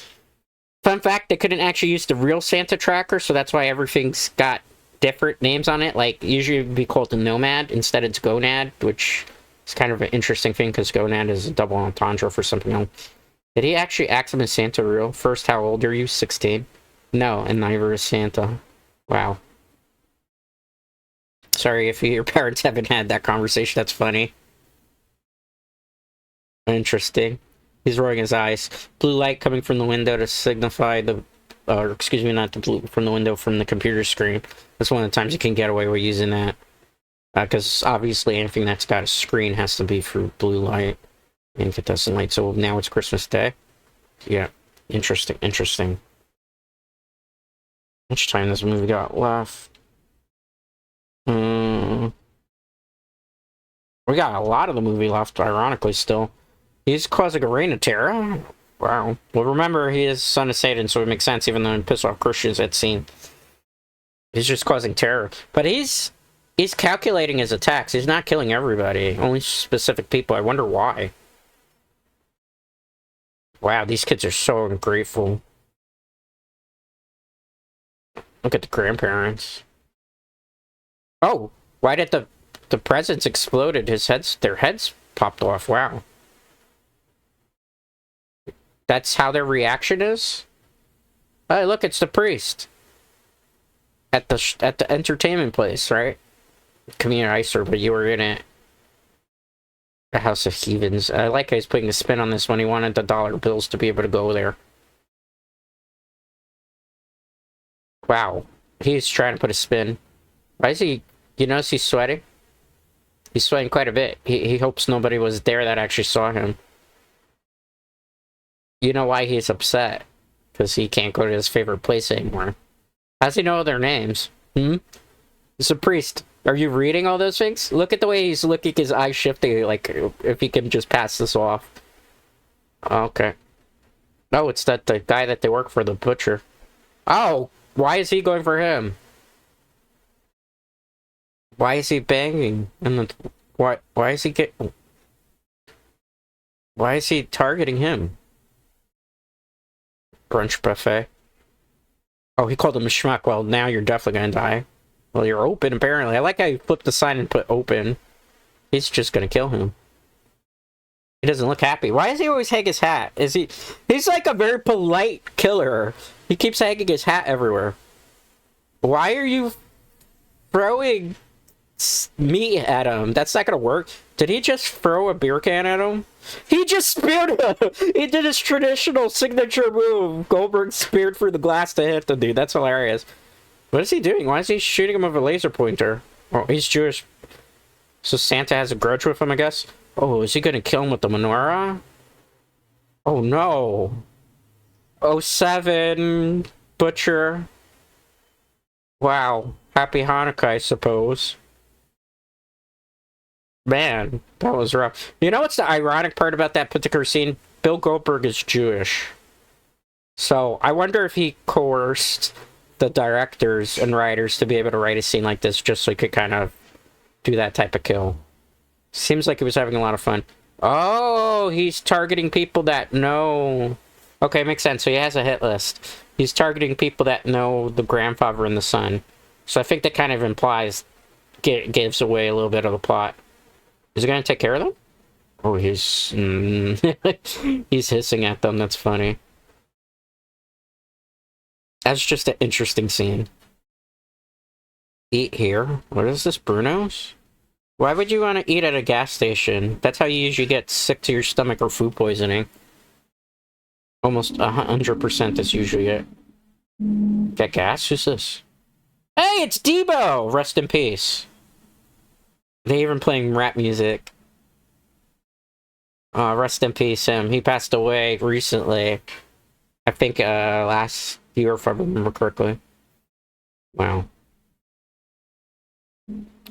Fun fact, they couldn't actually use the real Santa tracker, so that's why everything's got different names on it. Like, usually it would be called the Nomad, instead it's Gonad, which is kind of an interesting thing, because Gonad is a double entendre for something else. Did he actually ask him as Santa real? First, how old are you? 16? No, and neither is Santa. Wow. Sorry if your parents haven't had that conversation, that's funny. Interesting. He's rolling his eyes. Blue light coming from the window to signify the... Or, excuse me, not the blue... From the window from the computer screen. That's one of the times you can get away with using that. Because obviously anything that's got a screen has to be through blue light. And if it doesn't light... So now it's Christmas Day? Yeah. Interesting, interesting. How much time this movie got left? We got a lot of the movie left, ironically, still. He's causing a reign of terror? Wow. Well, remember, he is son of Satan, so it makes sense, even though he pissed off Christians at scene. He's just causing terror. But he's calculating his attacks. He's not killing everybody. Only specific people. I wonder why. Wow, these kids are so ungrateful. Look at the grandparents. Oh, why did the presents exploded? Their heads popped off. Wow. That's how their reaction is? Hey, look, it's the priest. At the entertainment place, right? Community Icer, but you were in it. The House of Heathens. I like how he's putting a spin on this when he wanted the dollar bills to be able to go there. Wow. He's trying to put a spin. Why is he... You notice he's sweating? He's sweating quite a bit. He hopes nobody was there that actually saw him. You know why he's upset? Because he can't go to his favorite place anymore. How does he know their names? He's a priest. Are you reading all those things? Look at the way he's looking, his eyes shifting, like, if he can just pass this off. Okay. Oh, it's the guy that they work for, the butcher. Oh! Why is he going for him? Why is he banging? And why is he why is he targeting him? Brunch buffet. Oh, he called him a schmuck. Well, now you're definitely gonna die. Well, you're open, apparently. I like how you flipped the sign and put open. He's just gonna kill him. He doesn't look happy. Why does he always hang his hat? He's like a very polite killer. He keeps hanging his hat everywhere. Why are you throwing meat at him? That's not gonna work. Did he just throw a beer can at him? He just speared him! He did his traditional signature move. Goldberg speared through the glass to hit the dude. That's hilarious. What is he doing? Why is he shooting him with a laser pointer? Oh, he's Jewish. So Santa has a grudge with him, I guess? Oh, is he gonna kill him with the menorah? Oh no. Oh seven Butcher. Wow. Happy Hanukkah, I suppose. Man, that was rough. You know what's the ironic part about that particular scene? Bill Goldberg is Jewish. So I wonder if he coerced the directors and writers to be able to write a scene like this just so he could kind of do that type of kill. Seems like he was having a lot of fun. Oh, he's targeting people that know. Okay, makes sense. So he has a hit list. He's targeting people that know the grandfather and the son. So I think that kind of implies, gives away a little bit of the plot. Is he going to take care of them? Oh, he's... he's hissing at them. That's funny. That's just an interesting scene. Eat here? What is this, Bruno's? Why would you want to eat at a gas station? That's how you usually get sick to your stomach or food poisoning. Almost 100% that's usually it. Get gas? Who's this? Hey, it's Debo! Rest in peace. They even playing rap music. Rest in peace, him. He passed away recently. I think, last year, if I remember correctly. Wow.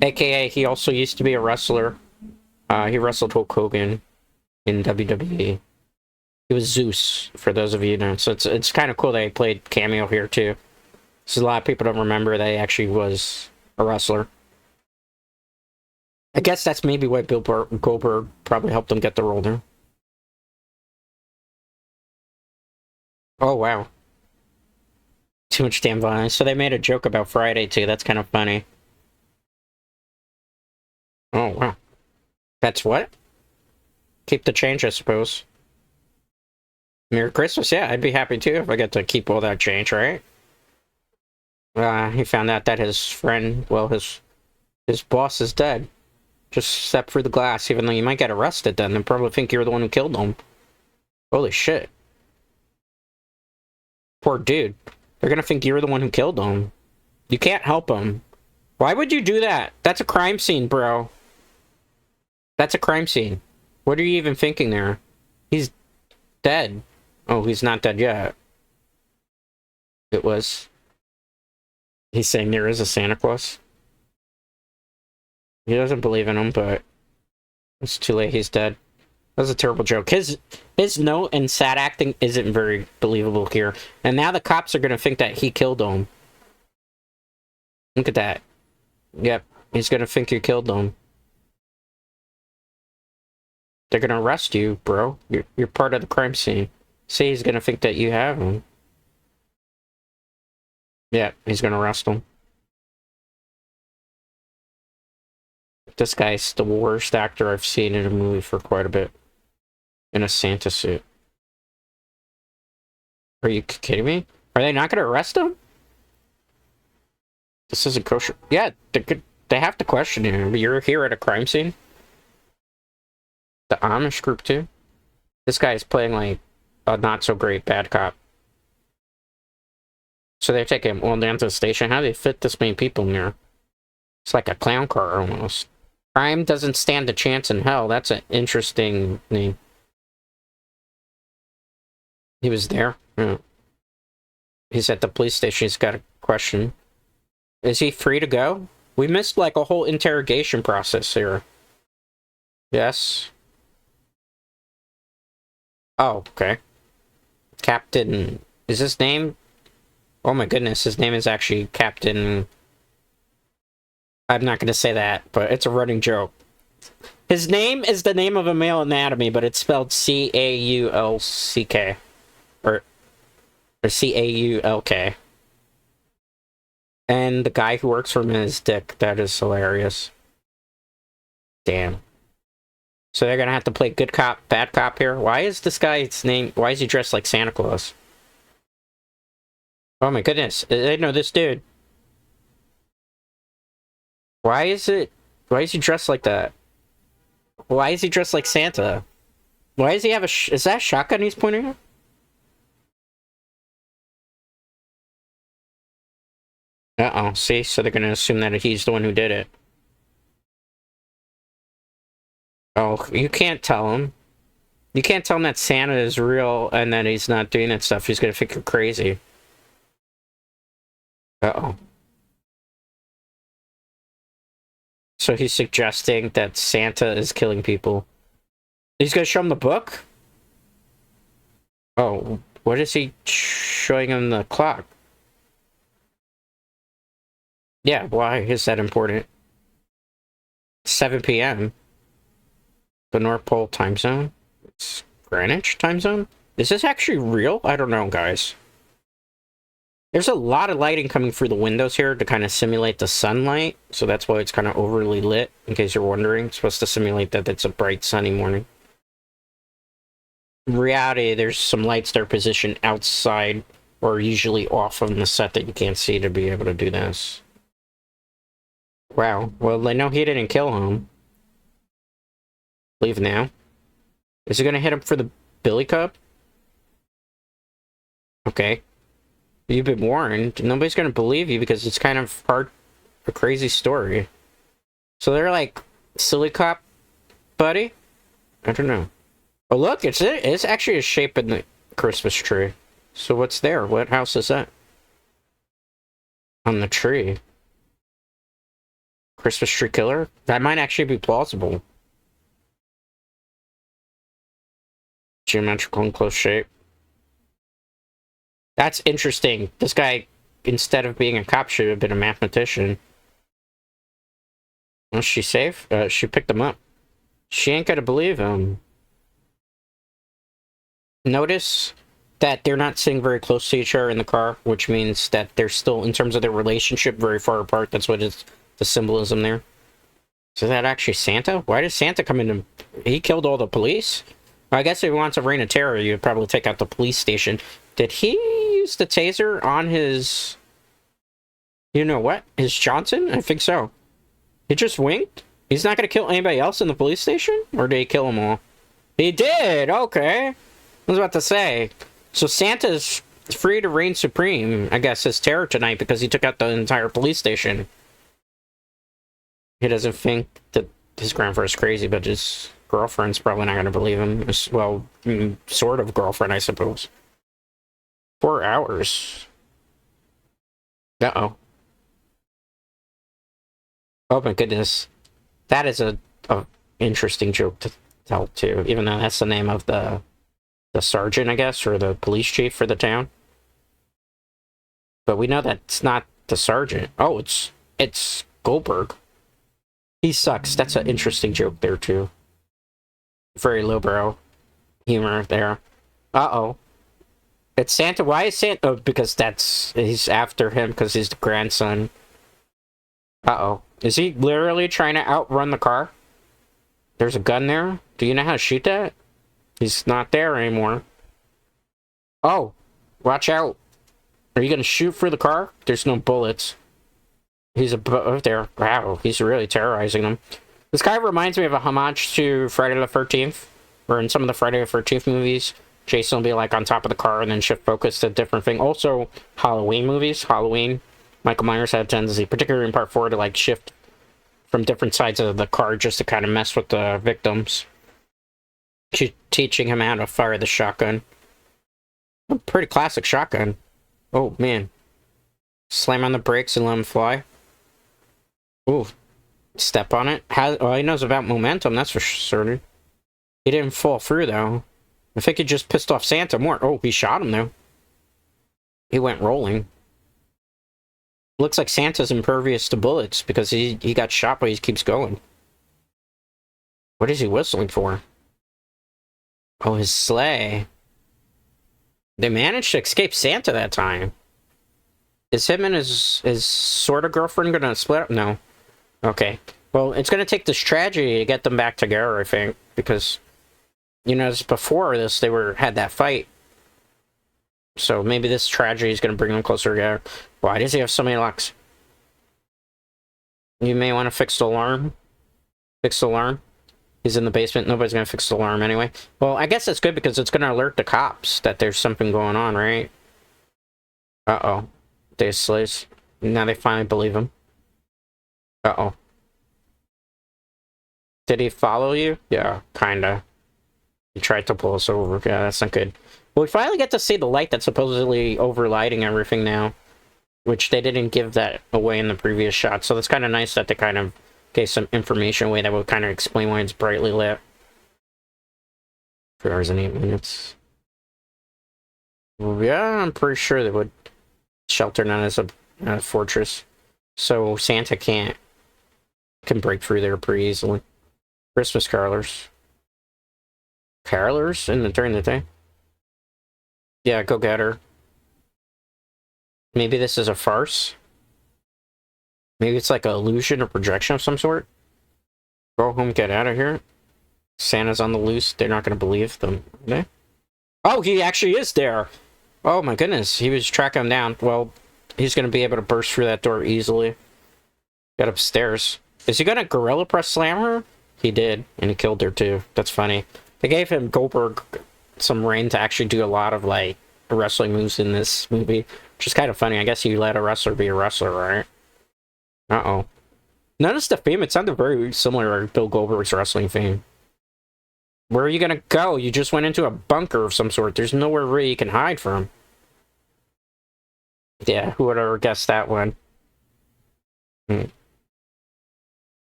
AKA, he also used to be a wrestler. He wrestled Hulk Hogan in WWE. He was Zeus, for those of you who know. So it's kind of cool that he played cameo here, too. So a lot of people don't remember that he actually was a wrestler. I guess that's maybe why Bill Goldberg probably helped him get the role there. Oh, wow. Too much damn violence. So they made a joke about Friday, too. That's kind of funny. Oh, wow. That's what? Keep the change, I suppose. Merry Christmas, yeah, I'd be happy too if I get to keep all that change, right? He found out that his friend, well, his boss is dead. Just step through the glass, even though you might get arrested then. They'll probably think you're the one who killed him. Holy shit. Poor dude. They're gonna think you're the one who killed him. You can't help him. Why would you do that? That's a crime scene, bro. That's a crime scene. What are you even thinking there? He's dead. Oh, he's not dead yet. It was. He's saying there is a Santa Claus. He doesn't believe in him, but it's too late. He's dead. That was a terrible joke. His note and sad acting isn't very believable here. And now the cops are going to think that he killed him. Look at that. Yep, he's going to think you killed him. They're going to arrest you, bro. You're part of the crime scene. See, he's going to think that you have him. Yeah, he's going to arrest him. This guy's the worst actor I've seen in a movie for quite a bit. In a Santa suit. Are you kidding me? Are they not going to arrest him? This isn't kosher. Yeah, they have to question you. But you're here at a crime scene? The Amish group, too? This guy is playing, like, a not-so-great bad cop. So they're taking him all down to the station. How do they fit this many people in there? It's like a clown car, almost. Crime doesn't stand a chance in hell. That's an interesting name. He was there? Yeah. He's at the police station. He's got a question. Is he free to go? We missed, like, a whole interrogation process here. Yes. Oh, okay. Captain... Is his name... Oh my goodness, his name is actually Captain... I'm not going to say that, but it's a running joke. His name is the name of a male anatomy, but it's spelled C-A-U-L-C-K. Or C-A-U-L-K. And the guy who works for him is Dick. That is hilarious. Damn. So they're going to have to play good cop, bad cop here? Why is this guy's name... Why is he dressed like Santa Claus? Oh my goodness. I know this dude. Why is he dressed like that? Why is he dressed like Santa? Why does he have is that a shotgun he's pointing at? Uh-oh, see? So they're gonna assume that he's the one who did it. Oh, you can't tell him. You can't tell him that Santa is real and that he's not doing that stuff. He's gonna think you're crazy. Uh-oh. So he's suggesting that Santa is killing people. He's gonna show him the book? Oh, what is he showing him the clock? Yeah, why is that important? 7 p.m. The North Pole time zone? It's Greenwich time zone? Is this actually real? I don't know, guys. There's a lot of lighting coming through the windows here to kind of simulate the sunlight, so that's why it's kind of overly lit, in case you're wondering. It's supposed to simulate that it's a bright, sunny morning. In reality, there's some lights that are positioned outside, or usually off on the set that you can't see to be able to do this. Wow, well, I know he didn't kill him. Leave now. Is he gonna hit him for the billy cup? Okay. You've been warned. Nobody's gonna believe you because it's kind of a crazy story. So they're like, silly cop, buddy? I don't know. Oh, look, it's actually a shape in the Christmas tree. So what's there? What house is that? On the tree. Christmas tree killer? That might actually be plausible. Geometrical and close shape. That's interesting. This guy, instead of being a cop, should have been a mathematician. Was she safe? She picked him up. She ain't gonna believe him. Notice that they're not sitting very close to each other in the car, which means that they're still, in terms of their relationship, very far apart. That's what is the symbolism there. So is that actually Santa? Why did Santa come in? He killed all the police? I guess if he wants a reign of terror, you'd probably take out the police station. Did he use the taser on his... You know what? His Johnson? I think so. He just winked? He's not going to kill anybody else in the police station? Or did he kill them all? He did! Okay. I was about to say. So Santa's free to reign supreme, I guess, his terror tonight because he took out the entire police station. He doesn't think that his grandfather's crazy, but his girlfriend's probably not going to believe him. Well, sort of girlfriend, I suppose. 4 hours. Uh-oh. Oh my goodness. That is a interesting joke to tell, too. Even though that's the name of the sergeant, I guess, or the police chief for the town. But we know that's not the sergeant. Oh, it's Goldberg. He sucks. That's an interesting joke there, too. Very lowbrow humor there. Uh-oh. It's Santa. Why is Santa? Oh, because he's after him because he's the grandson. Uh-oh. Is he literally trying to outrun the car? There's a gun there? Do you know how to shoot that? He's not there anymore. Oh, watch out. Are you going to shoot for the car? There's no bullets. He's above there. Wow, he's really terrorizing them. This guy reminds me of a homage to Friday the 13th, where in some of the Friday the 13th movies, Jason will be like on top of the car and then shift focus to a different thing. Also, Halloween movies. Halloween, Michael Myers had a tendency, particularly in part 4, to like shift from different sides of the car just to kind of mess with the victims. She's teaching him how to fire the shotgun. A pretty classic shotgun. Oh, man. Slam on the brakes and let him fly. Ooh. Step on it. Well, he knows about momentum, that's for certain. He didn't fall through, though. I think he just pissed off Santa more. Oh, he shot him, though. He went rolling. Looks like Santa's impervious to bullets because he got shot, but he keeps going. What is he whistling for? Oh, his sleigh. They managed to escape Santa that time. Is him and his sort of girlfriend gonna split up? No. Okay. Well, it's gonna take this tragedy to get them back together, I think, because, you know, before this, they had that fight. So maybe this tragedy is gonna bring them closer together. Why does he have so many locks? You may want to fix the alarm. Fix the alarm. He's in the basement. Nobody's gonna fix the alarm anyway. Well, I guess that's good because it's gonna alert the cops that there's something going on, right? Uh-oh. They slaves. Now they finally believe him. Uh-oh. Did he follow you? Yeah, kinda. He tried to pull us over. Yeah, that's not good. Well, we finally get to see the light that's supposedly overlighting everything now, which they didn't give that away in the previous shot, so that's kind of nice that they kind of gave some information away that would kind of explain why it's brightly lit. 3 hours and 8 minutes. Well, yeah, I'm pretty sure they would shelter not as a fortress, so Santa can break through there pretty easily. Christmas carolers. Carolers during the day? Yeah, go get her. Maybe this is a farce? Maybe it's like an illusion or projection of some sort? Go home, get out of here. Santa's on the loose. They're not going to believe them. Okay? Oh, he actually is there! Oh my goodness, he was tracking him down. Well, he's going to be able to burst through that door easily. Got upstairs. Is he going to gorilla press slam her? He did, and he killed her too. That's funny. They gave him Goldberg some reign to actually do a lot of, like, wrestling moves in this movie, which is kind of funny. I guess you let a wrestler be a wrestler, right? Uh-oh. Notice the theme. It sounded very similar to Bill Goldberg's wrestling theme. Where are you gonna go? You just went into a bunker of some sort. There's nowhere really you can hide from. Yeah, who would ever guessed that one?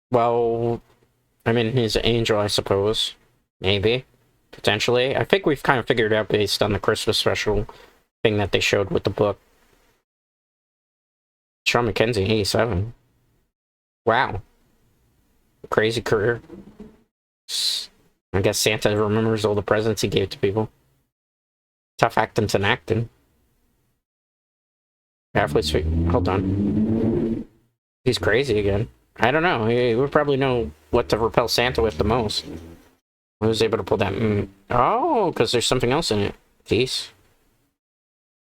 Well, I mean, he's an angel, I suppose. Maybe. Potentially. I think we've kind of figured it out based on the Christmas special thing that they showed with the book. Sean McKenzie, 87. Wow. Crazy career. I guess Santa remembers all the presents he gave to people. Tough acting to acting. Halfway sweet. Hold on. He's crazy again. I don't know. He would probably know what to repel Santa with the most. I was able to pull that. Oh, because there's something else in it. Peace.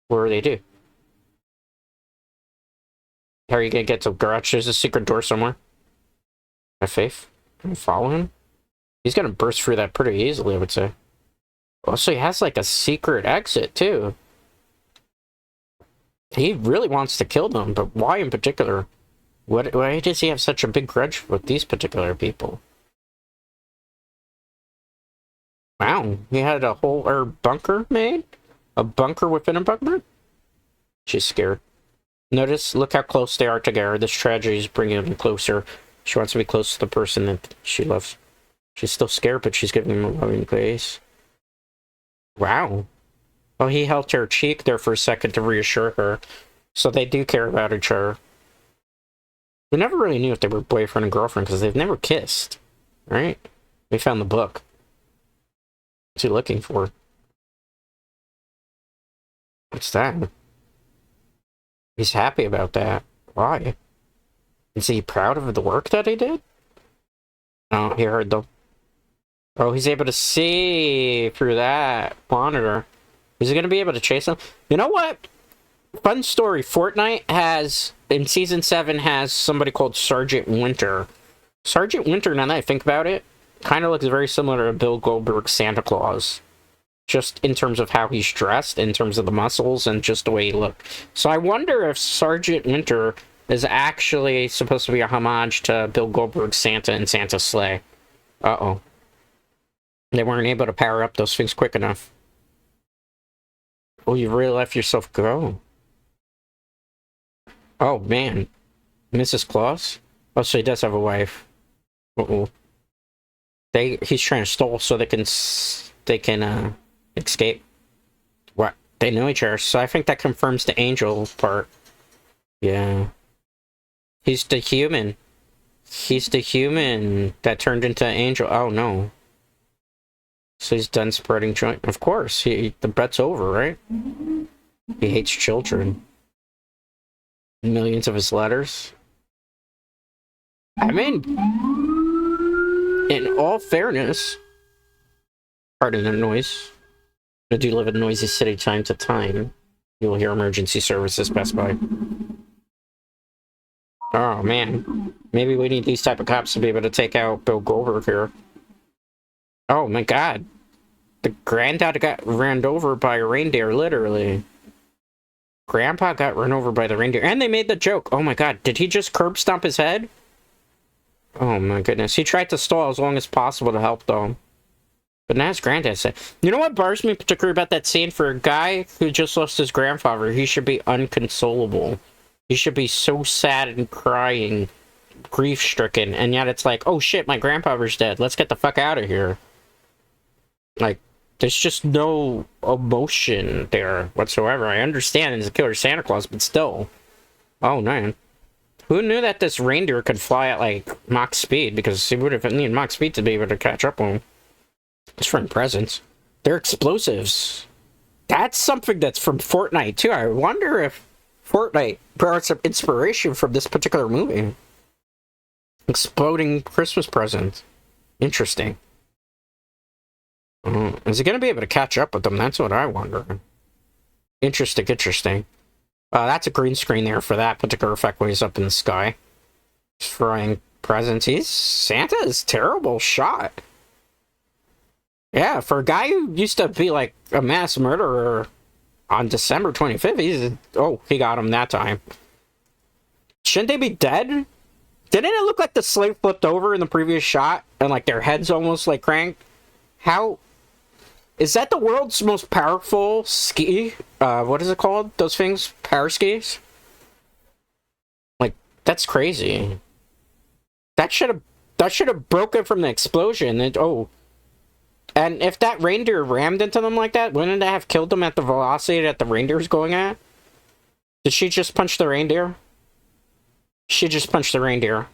What do they do? How are you gonna get to the garage? There's a secret door somewhere. Have faith. Can we follow him? He's gonna burst through that pretty easily, I would say. Also, he has like a secret exit too. He really wants to kill them, but why in particular? Why does he have such a big grudge with these particular people? Wow, he had a whole bunker made? A bunker within a bunker? She's scared. Notice, look how close they are together. This tragedy is bringing them closer. She wants to be close to the person that she loves. She's still scared, but she's giving him a loving gaze. Wow. Oh, he held her cheek there for a second to reassure her. So they do care about each other. We never really knew if they were boyfriend and girlfriend because they've never kissed. Right? We found the book. What's he looking for? What's that? He's happy about that. Why? Is he proud of the work that he did? Oh, he heard them. Oh, he's able to see through that monitor. Is he going to be able to chase them? You know what? Fun story. Fortnite has, in Season 7, has somebody called Sergeant Winter. Sergeant Winter, now that I think about it, kind of looks very similar to Bill Goldberg's Santa Claus. Just in terms of how he's dressed, in terms of the muscles, and just the way he looked. So I wonder if Sergeant Winter is actually supposed to be a homage to Bill Goldberg's Santa and Santa's sleigh. Uh-oh. They weren't able to power up those things quick enough. Oh, you really let yourself go. Oh, man. Mrs. Claus? Oh, so he does have a wife. Uh-oh. He's trying to stall so they can escape. What? They know each other, so I think that confirms the angel part. Yeah. He's the human. He's the human that turned into an angel. Oh, no. So he's done spreading joint. Of course, the bet's over, right? He hates children. Millions of his letters. I mean, in all fairness, pardon the noise. I do live in a noisy city time to time. You will hear emergency services pass by. Oh, man. Maybe we need these type of cops to be able to take out Bill Goldberg here. Oh my god. The granddad got ran over by a reindeer, literally. Grandpa got run over by the reindeer. And they made the joke. Oh my god, did he just curb stomp his head? Oh my goodness. He tried to stall as long as possible to help, though. But now his granddad said, you know what bothers me particularly about that scene? For a guy who just lost his grandfather, he should be unconsolable. He should be so sad and crying, grief-stricken, and yet it's like, oh shit, my grandfather's dead. Let's get the fuck out of here. Like, there's just no emotion there whatsoever. I understand he's a killer Santa Claus, but still. Oh, man. Who knew that this reindeer could fly at, like, Mach speed? Because he would have needed Mach speed to be able to catch up on him. It's from presents. They're explosives. That's something that's from Fortnite, too. I wonder if Fortnite brought some inspiration from this particular movie. Exploding Christmas presents. Interesting. Is he going to be able to catch up with them? That's what I wonder. Interesting, interesting. That's a green screen there for that particular effect when he's up in the sky. Throwing presents. Santa is terrible shot. Yeah, for a guy who used to be like a mass murderer on December 25th, he got him that time. Shouldn't they be dead? Didn't it look like the slate flipped over in the previous shot? And like their heads almost like cranked? How... Is that the world's most powerful ski? What is it called? Those things? Power skis? Like, that's crazy. That should have broken from the explosion. And if that reindeer rammed into them like that, wouldn't that have killed them at the velocity that the reindeer's going at? Did she just punch the reindeer? She just punched the reindeer.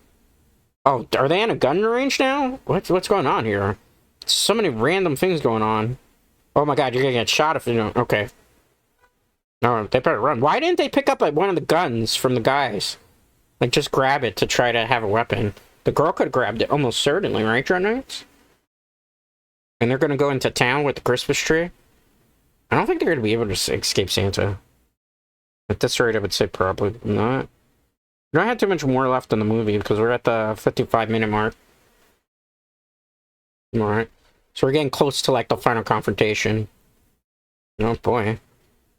Oh, are they in a gun range now? What's going on here? So many random things going on. Oh my god, you're gonna get shot if you don't... Okay. No, they better run. Why didn't they pick up, like, one of the guns from the guys? Like, just grab it to try to have a weapon. The girl could have grabbed it, almost certainly, right, Dread Knights? And they're gonna go into town with the Christmas tree? I don't think they're gonna be able to escape Santa. At this rate, I would say probably not. We don't have too much more left in the movie, because we're at the 55-minute mark. Alright. So we're getting close to, like, the final confrontation. Oh, boy.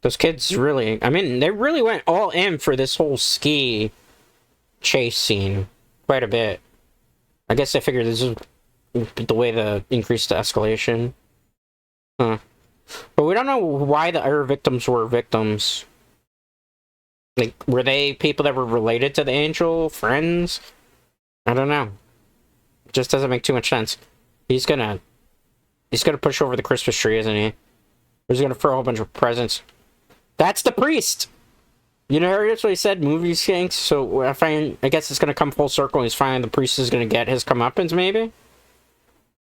Those kids really... I mean, they really went all in for this whole ski chase scene. Quite a bit. I guess they figured this is the way to increase the escalation. Huh. But we don't know why the other victims were victims. Like, were they people that were related to the angel? Friends? I don't know. It just doesn't make too much sense. He's gonna push over the Christmas tree, isn't he? He's gonna throw a whole bunch of presents. That's the priest! You know, that's what he said, movie skanks. So I guess it's gonna come full circle. He's finding the priest is gonna get his comeuppance, maybe?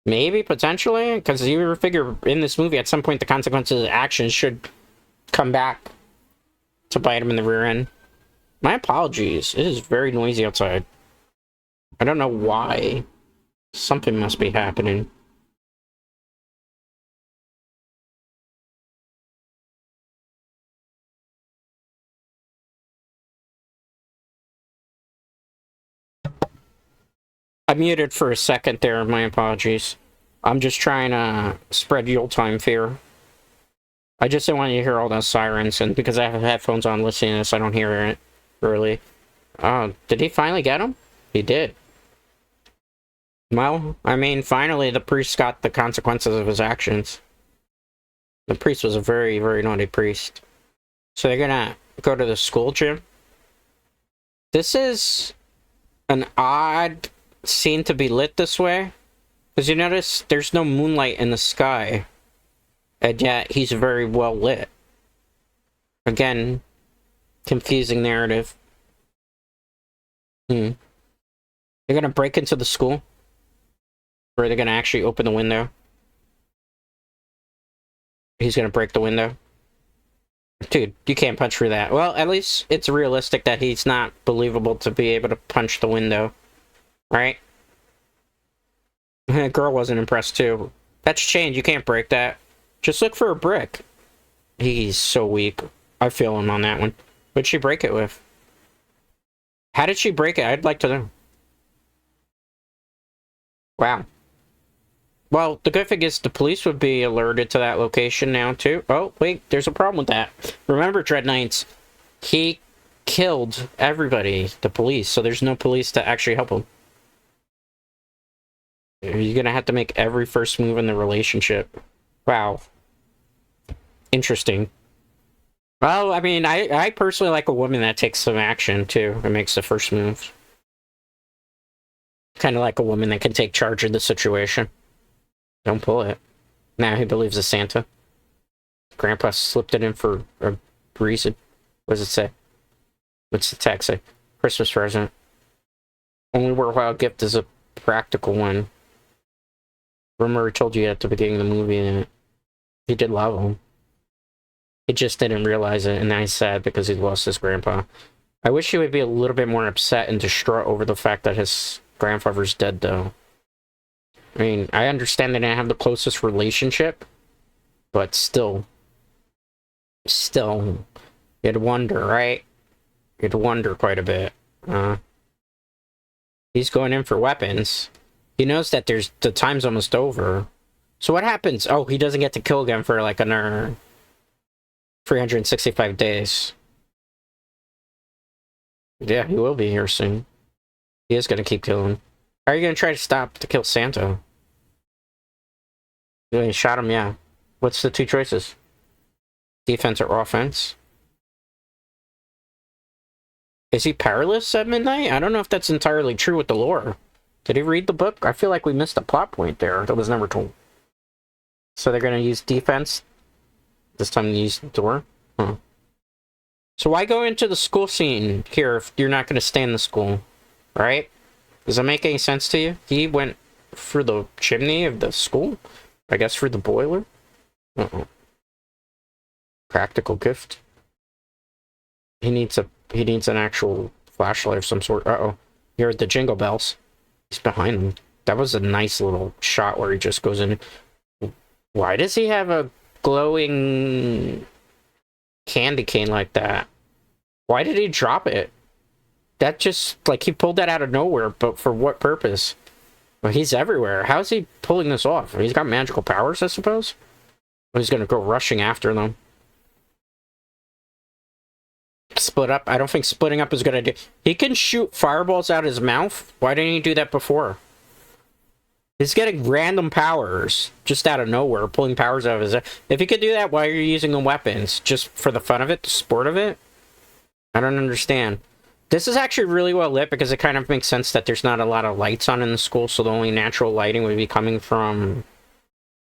Maybe, potentially? Because you ever figure in this movie, at some point, the consequences of actions should come back to bite him in the rear end. My apologies. It is very noisy outside. I don't know why. Something must be happening. I muted for a second there, my apologies. I'm just trying to spread Yuletime fear. I just didn't want you to hear all those sirens, and because I have headphones on listening to this, I don't hear it early. Did he finally get him? He did. Well, I mean, finally the priest got the consequences of his actions. The priest was a very, very naughty priest. So they're gonna go to the school gym. This is an odd scene to be lit this way, because you notice there's no moonlight in the sky, and yet he's very well lit. Again, confusing narrative. They're gonna break into the school, or they're gonna actually open the window. He's gonna break the window. Dude, you can't punch through that. Well, at least it's realistic that he's not believable to be able to punch the window. Right? The girl wasn't impressed too. That's chained, you can't break that. Just look for a brick. He's so weak. I feel him on that one. What'd she break it with? How did she break it? I'd like to know. Wow. Well, the good thing is the police would be alerted to that location now too. Oh, wait, there's a problem with that. Remember, Dread Knights, he killed everybody, the police, so there's no police to actually help him. You're gonna have to make every first move in the relationship. Wow. Interesting. Well, I mean, I personally like a woman that takes some action, too, and makes the first move. Kind of like a woman that can take charge of the situation. Don't pull it. Now he believes it's Santa. Grandpa slipped it in for a reason. What does it say? What's the text say? Christmas present. Only worthwhile gift is a practical one. Remember I told you at the beginning of the movie that he did love him. He just didn't realize it, and now he's sad because he lost his grandpa. I wish he would be a little bit more upset and distraught over the fact that his grandfather's dead, though. I mean, I understand they didn't have the closest relationship, but still, you'd wonder, right? You'd wonder quite a bit. He's going in for weapons. He knows that the time's almost over. So what happens? Oh, he doesn't get to kill again for like another 365 days. Yeah, he will be here soon. He is going to keep killing. How are you going to try to stop to kill Santa? You shot him, yeah. What's the two choices? Defense or offense? Is he powerless at midnight? I don't know if that's entirely true with the lore. Did he read the book? I feel like we missed a plot point there that was never told. So they're going to use defense? This time they use the door? Huh. So why go into the school scene here if you're not going to stay in the school? Right? Does that make any sense to you? He went through the chimney of the school? I guess through the boiler? Uh-oh. Practical gift? He needs an actual flashlight of some sort. Uh-oh. You heard the jingle bells. He's behind him. That was a nice little shot where he just goes in. Why does he have a glowing candy cane like that? Why did he drop it? That just, like, he pulled that out of nowhere, but for what purpose? Well, he's everywhere. How is he pulling this off? He's got magical powers, I suppose? Or he's gonna go rushing after them. Split up? I don't think splitting up is a good idea. He can shoot fireballs out his mouth? Why didn't he do that before? He's getting random powers just out of nowhere, pulling powers out of his... If he could do that, why are you using the weapons? Just for the fun of it? The sport of it? I don't understand. This is actually really well lit because it kind of makes sense that there's not a lot of lights on in the school, so the only natural lighting would be coming from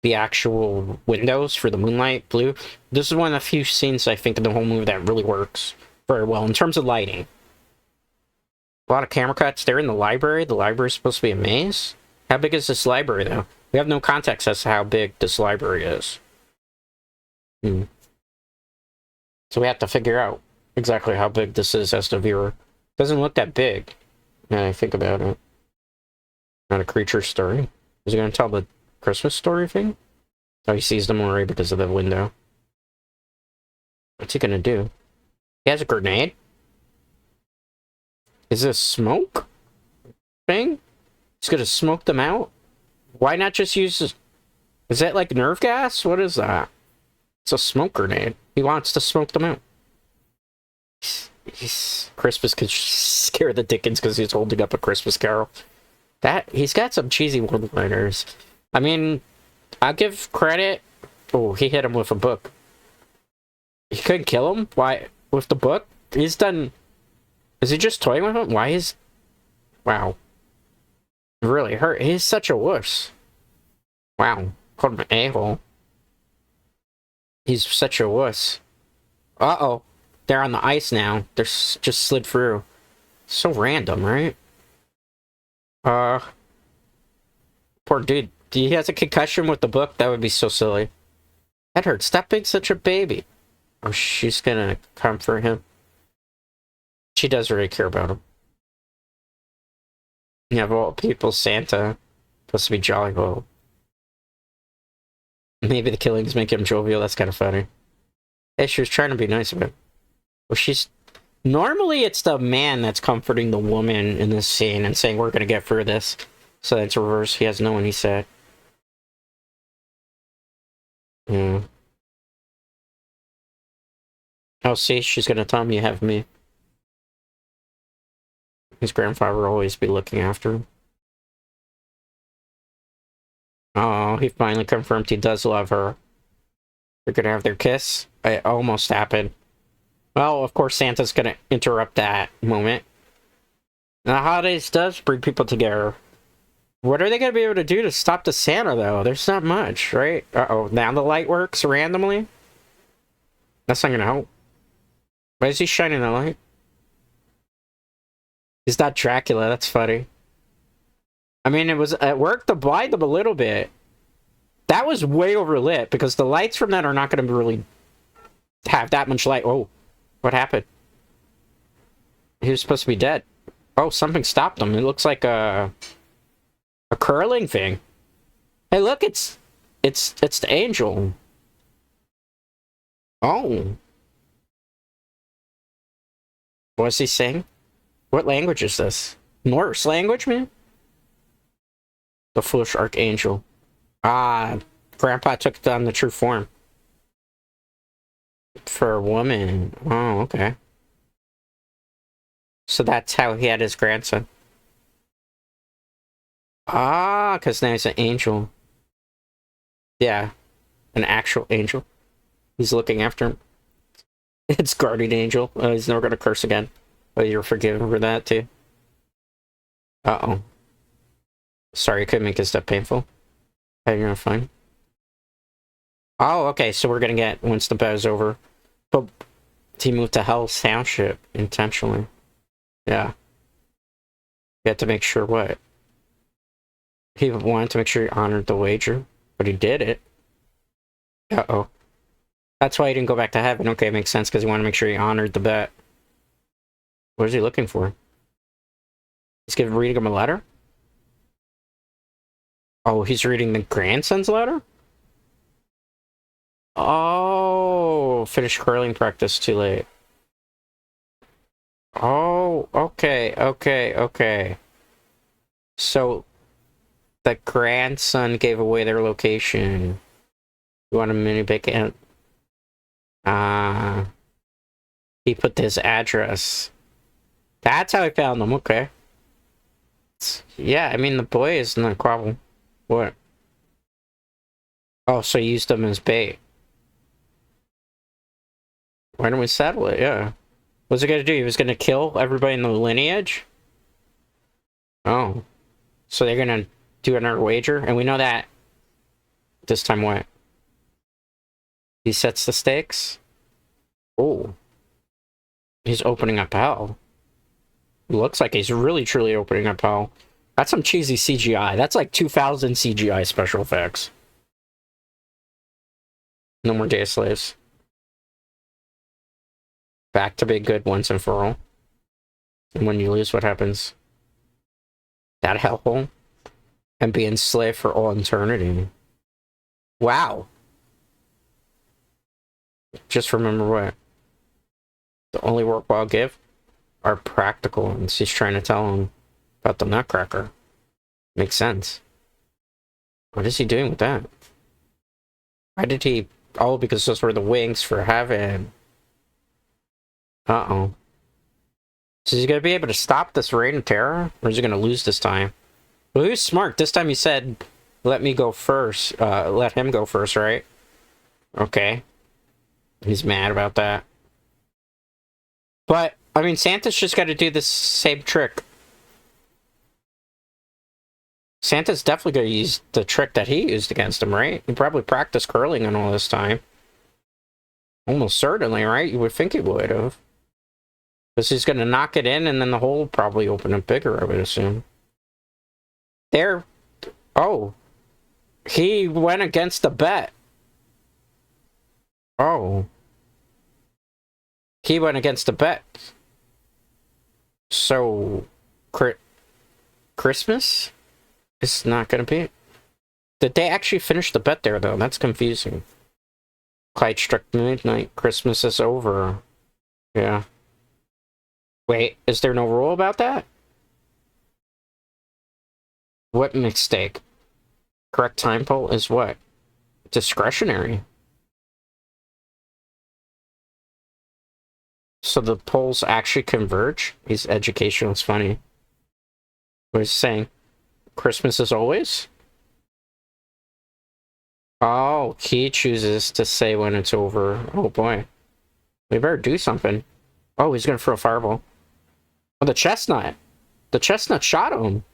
the actual windows for the moonlight blue. This is one of the few scenes, I think, in the whole movie that really works very well in terms of lighting. A lot of camera cuts. They're in the library. The library's supposed to be a maze. How big is this library, though? We have no context as to how big this library is. So we have to figure out exactly how big this is as the viewer. Doesn't look that big, now I think about it. Not a creature story. Is he going to tell the Christmas story thing? Oh, he sees them already because of the window. What's he going to do? He has a grenade? Is this smoke thing? He's going to smoke them out? Why not just use this? Is that like nerve gas? What is that? It's a smoke grenade. He wants to smoke them out. Christmas could scare the dickens because he's holding up a Christmas carol. He's got some cheesy one-liners. I mean, I'll give credit. Oh, he hit him with a book. He couldn't kill him? Why? With the book? He's done... Is he just toying with him? Why is... Wow. It really hurt. He's such a wuss. Wow. Called him an a-hole. He's such a wuss. Uh-oh. They're on the ice now. They're just slid through. So random, right? Poor dude. He has a concussion with the book? That would be so silly. That hurts. Stop being such a baby. Oh, she's gonna comfort him. She does really care about him. Yeah, of all people, Santa. Supposed to be jolly. Well, maybe the killings make him jovial. That's kind of funny. Hey, she was trying to be nice about it. Well, she's... Normally, it's the man that's comforting the woman in this scene and saying, we're gonna get through this. So it's reverse. He has no one, he said. Yeah. Oh, see, she's gonna tell him you have me. His grandfather will always be looking after him. Oh, he finally confirmed he does love her. They're gonna have their kiss. It almost happened. Well, of course, Santa's gonna interrupt that moment. The holidays does bring people together. What are they gonna be able to do to stop the Santa, though? There's not much, right? Uh-oh, now the light works randomly? That's not gonna help. Why is he shining the light? He's not Dracula, that's funny. I mean, it worked to blind them a little bit. That was way overlit, because the lights from that are not gonna really have that much light. Oh, what happened? He was supposed to be dead. Oh, something stopped him. It looks like a curling thing. Hey, look, it's the angel. Oh, what's he saying? What language is this? Norse language, man? The foolish archangel. Ah, Grandpa took on the true form. For a woman. Oh, okay. So that's how he had his grandson. Ah, because now he's an angel. Yeah, an actual angel. He's looking after him. It's guardian angel. He's never gonna curse again. But you're forgiven for that too. Uh-oh. Sorry, I couldn't make his stuff painful. Hey, you're fine. Oh, okay, so we're gonna get, once the bow's over. But he moved to Hell's Township intentionally. Yeah. You had to make sure what? He wanted to make sure he honored the wager, but he did it. Uh-oh. That's why he didn't go back to heaven. Okay, makes sense, because he wanted to make sure he honored the bet. What is he looking for? He's reading him a letter? Oh, he's reading the grandson's letter? Oh, finished curling practice too late. Oh, okay. So, the grandson gave away their location. You want a mini bacon? He put his address. That's how I found them, okay. Yeah, I mean, the boy is not a problem. What? Oh, so he used them as bait. Why don't we settle it? Yeah. What's he gonna do? He was gonna kill everybody in the lineage? Oh. So they're gonna do another wager? And we know that. This time what? He sets the stakes? Oh. He's opening up hell. Looks like he's really truly opening up hell. That's some cheesy CGI. That's like 2000 CGI special effects. No more day slaves. Back to be good once and for all. And when you lose, what happens? That hellhole? And be enslaved for all eternity. Wow. Just remember what? The only worthwhile gift are practical, and she's trying to tell him about the Nutcracker. Makes sense. What is he doing with that? Why did he... Oh, because those were the wings for heaven. Uh-oh. So is he going to be able to stop this reign of terror? Or is he going to lose this time? Well, he was smart. This time he said, let me go first. Let him go first, right? Okay. He's mad about that. But, I mean, Santa's just got to do this same trick. Santa's definitely going to use the trick that he used against him, right? He probably practiced curling and all this time. Almost certainly, right? You would think he would have. Because he's going to knock it in, and then the hole will probably open up bigger, I would assume. There. Oh. He went against the bet. Oh. He went against the bet. So, Christmas is not going to be... Did they actually finish the bet there, though? That's confusing. Clyde struck midnight. Christmas is over. Yeah. Wait, is there no rule about that? What mistake? Correct time poll is what? Discretionary. So the polls actually converge? He's educational, it's funny. What is he saying? Christmas is always? Oh, he chooses to say when it's over. Oh boy. We better do something. Oh, he's gonna throw a fireball. Oh, the chestnut. The chestnut shot him.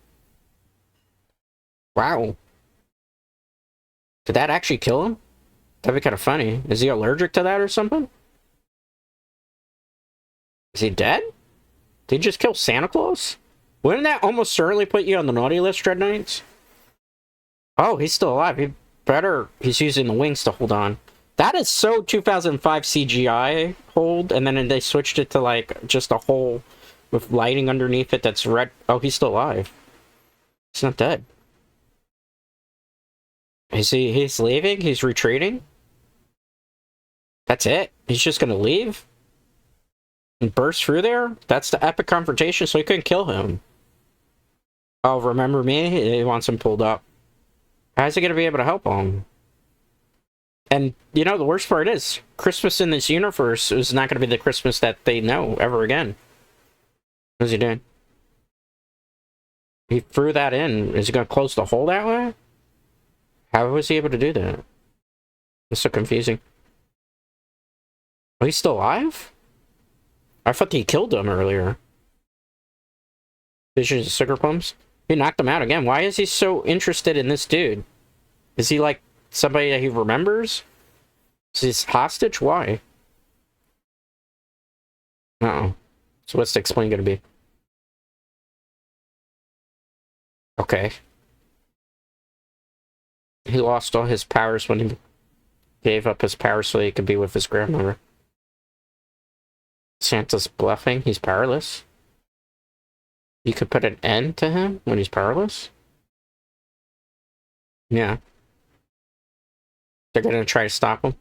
Wow. Did that actually kill him? That'd be kind of funny. Is he allergic to that or something? Is he dead? Did he just kill Santa Claus? Wouldn't that almost certainly put you on the naughty list, Dread Knights? Oh, he's still alive. He's using the wings to hold on. That is so 2005 CGI hold, and then they switched it to, like, just a hole with lighting underneath it that's red. Oh, he's still alive. He's not dead. He's leaving? He's retreating? That's it? He's just gonna leave? And burst through there? That's the epic confrontation, so he couldn't kill him. Oh, remember me? He wants him pulled up. How's he gonna be able to help him? And, you know, the worst part is, Christmas in this universe is not gonna be the Christmas that they know ever again. What's he doing? He threw that in. Is he gonna close the hole that way? How was he able to do that? It's so confusing. Oh, he's still alive? I thought he killed him earlier. Visions of sugar plums? He knocked him out again. Why is he so interested in this dude? Is he like somebody that he remembers? Is he hostage? Why? Uh-oh. So what's the explain gonna be? Okay. He lost all his powers when he gave up his powers so he could be with his grandmother. Santa's bluffing. He's powerless. You could put an end to him when he's powerless? Yeah. They're gonna try to stop him.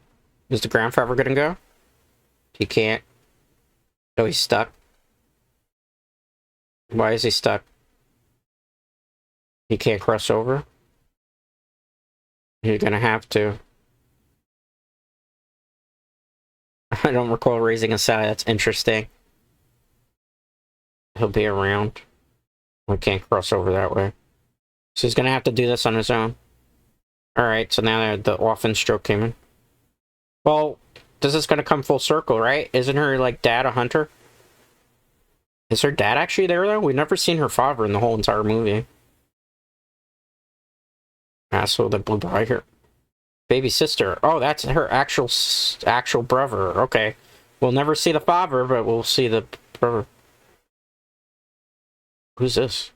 Is the grandfather gonna go? He can't. Oh, he's stuck. Why is he stuck? He can't cross over? You're gonna have to. I don't recall raising a side. That's interesting. He'll be around. We can't cross over that way. So he's gonna have to do this on his own. Alright, so now the orphan stroke came in. Well, this is gonna come full circle, right? Isn't her, like, dad a hunter? Is her dad actually there, though? We've never seen her father in the whole entire movie. Asshole that blew by here. Baby sister. Oh, that's her actual brother. Okay. We'll never see the father, but we'll see the brother. Who's this?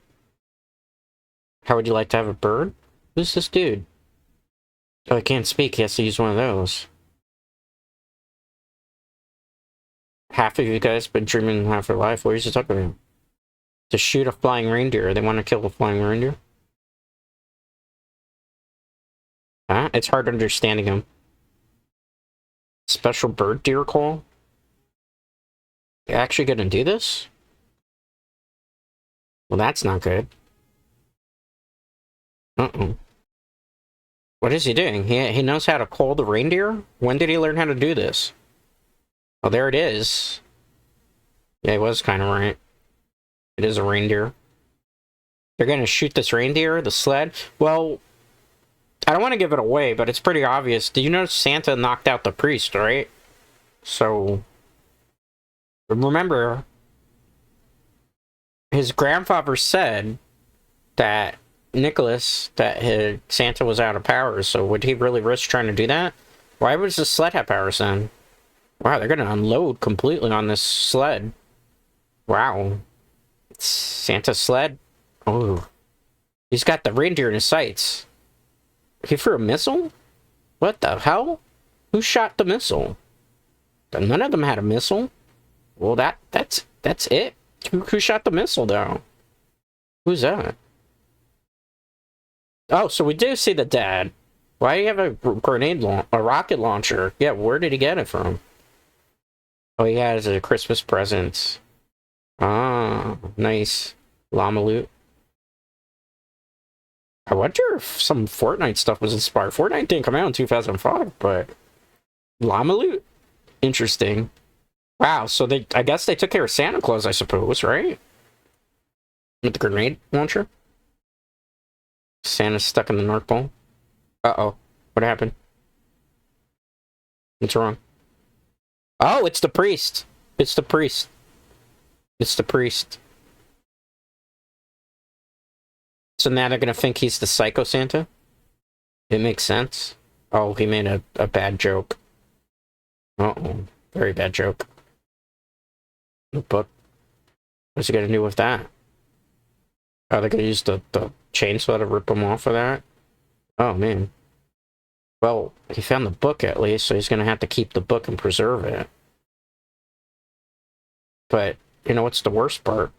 How would you like to have a bird? Who's this dude? Oh, he can't speak. He has to use one of those. Half of you guys been dreaming half your life. What are you talking about? To shoot a flying reindeer. They want to kill a flying reindeer? Huh? It's hard understanding him. Special bird deer call? You actually gonna do this? Well, that's not good. Uh-oh. What is he doing? He knows how to call the reindeer? When did he learn how to do this? Oh, there it is. Yeah, he was kind of right. It is a reindeer. They're gonna shoot this reindeer, the sled? Well, I don't want to give it away, but it's pretty obvious. Do you know Santa knocked out the priest, right? So, remember, his grandfather said that Santa was out of powers, so would he really risk trying to do that? Why would the sled have powers then? Wow, they're gonna unload completely on this sled. Wow. It's Santa's sled? Oh. He's got the reindeer in his sights. He threw a missile? What the hell? Who shot the missile? None of them had a missile. Well, that's it. Who shot the missile, though? Who's that? Oh, so we do see the dad. Why do you have a rocket launcher? Yeah, where did he get it from? Oh, he has a Christmas present. Ah, nice. Llama loot. I wonder if some Fortnite stuff was inspired. Fortnite didn't come out in 2005, but llama loot? Interesting. Wow, so I guess they took care of Santa Claus, I suppose, right? With the grenade launcher? Santa's stuck in the North Pole. Uh-oh. What happened? What's wrong? Oh, it's the priest. It's the priest. It's the priest. So now they're gonna think he's the Psycho Santa? It makes sense. Oh, he made a bad joke. Uh-oh. Very bad joke. The book. What's he gonna do with that? Oh, they're gonna use the chainsaw to rip him off of that? Oh, man. Well, he found the book at least, so he's gonna have to keep the book and preserve it. But, you know what's the worst part?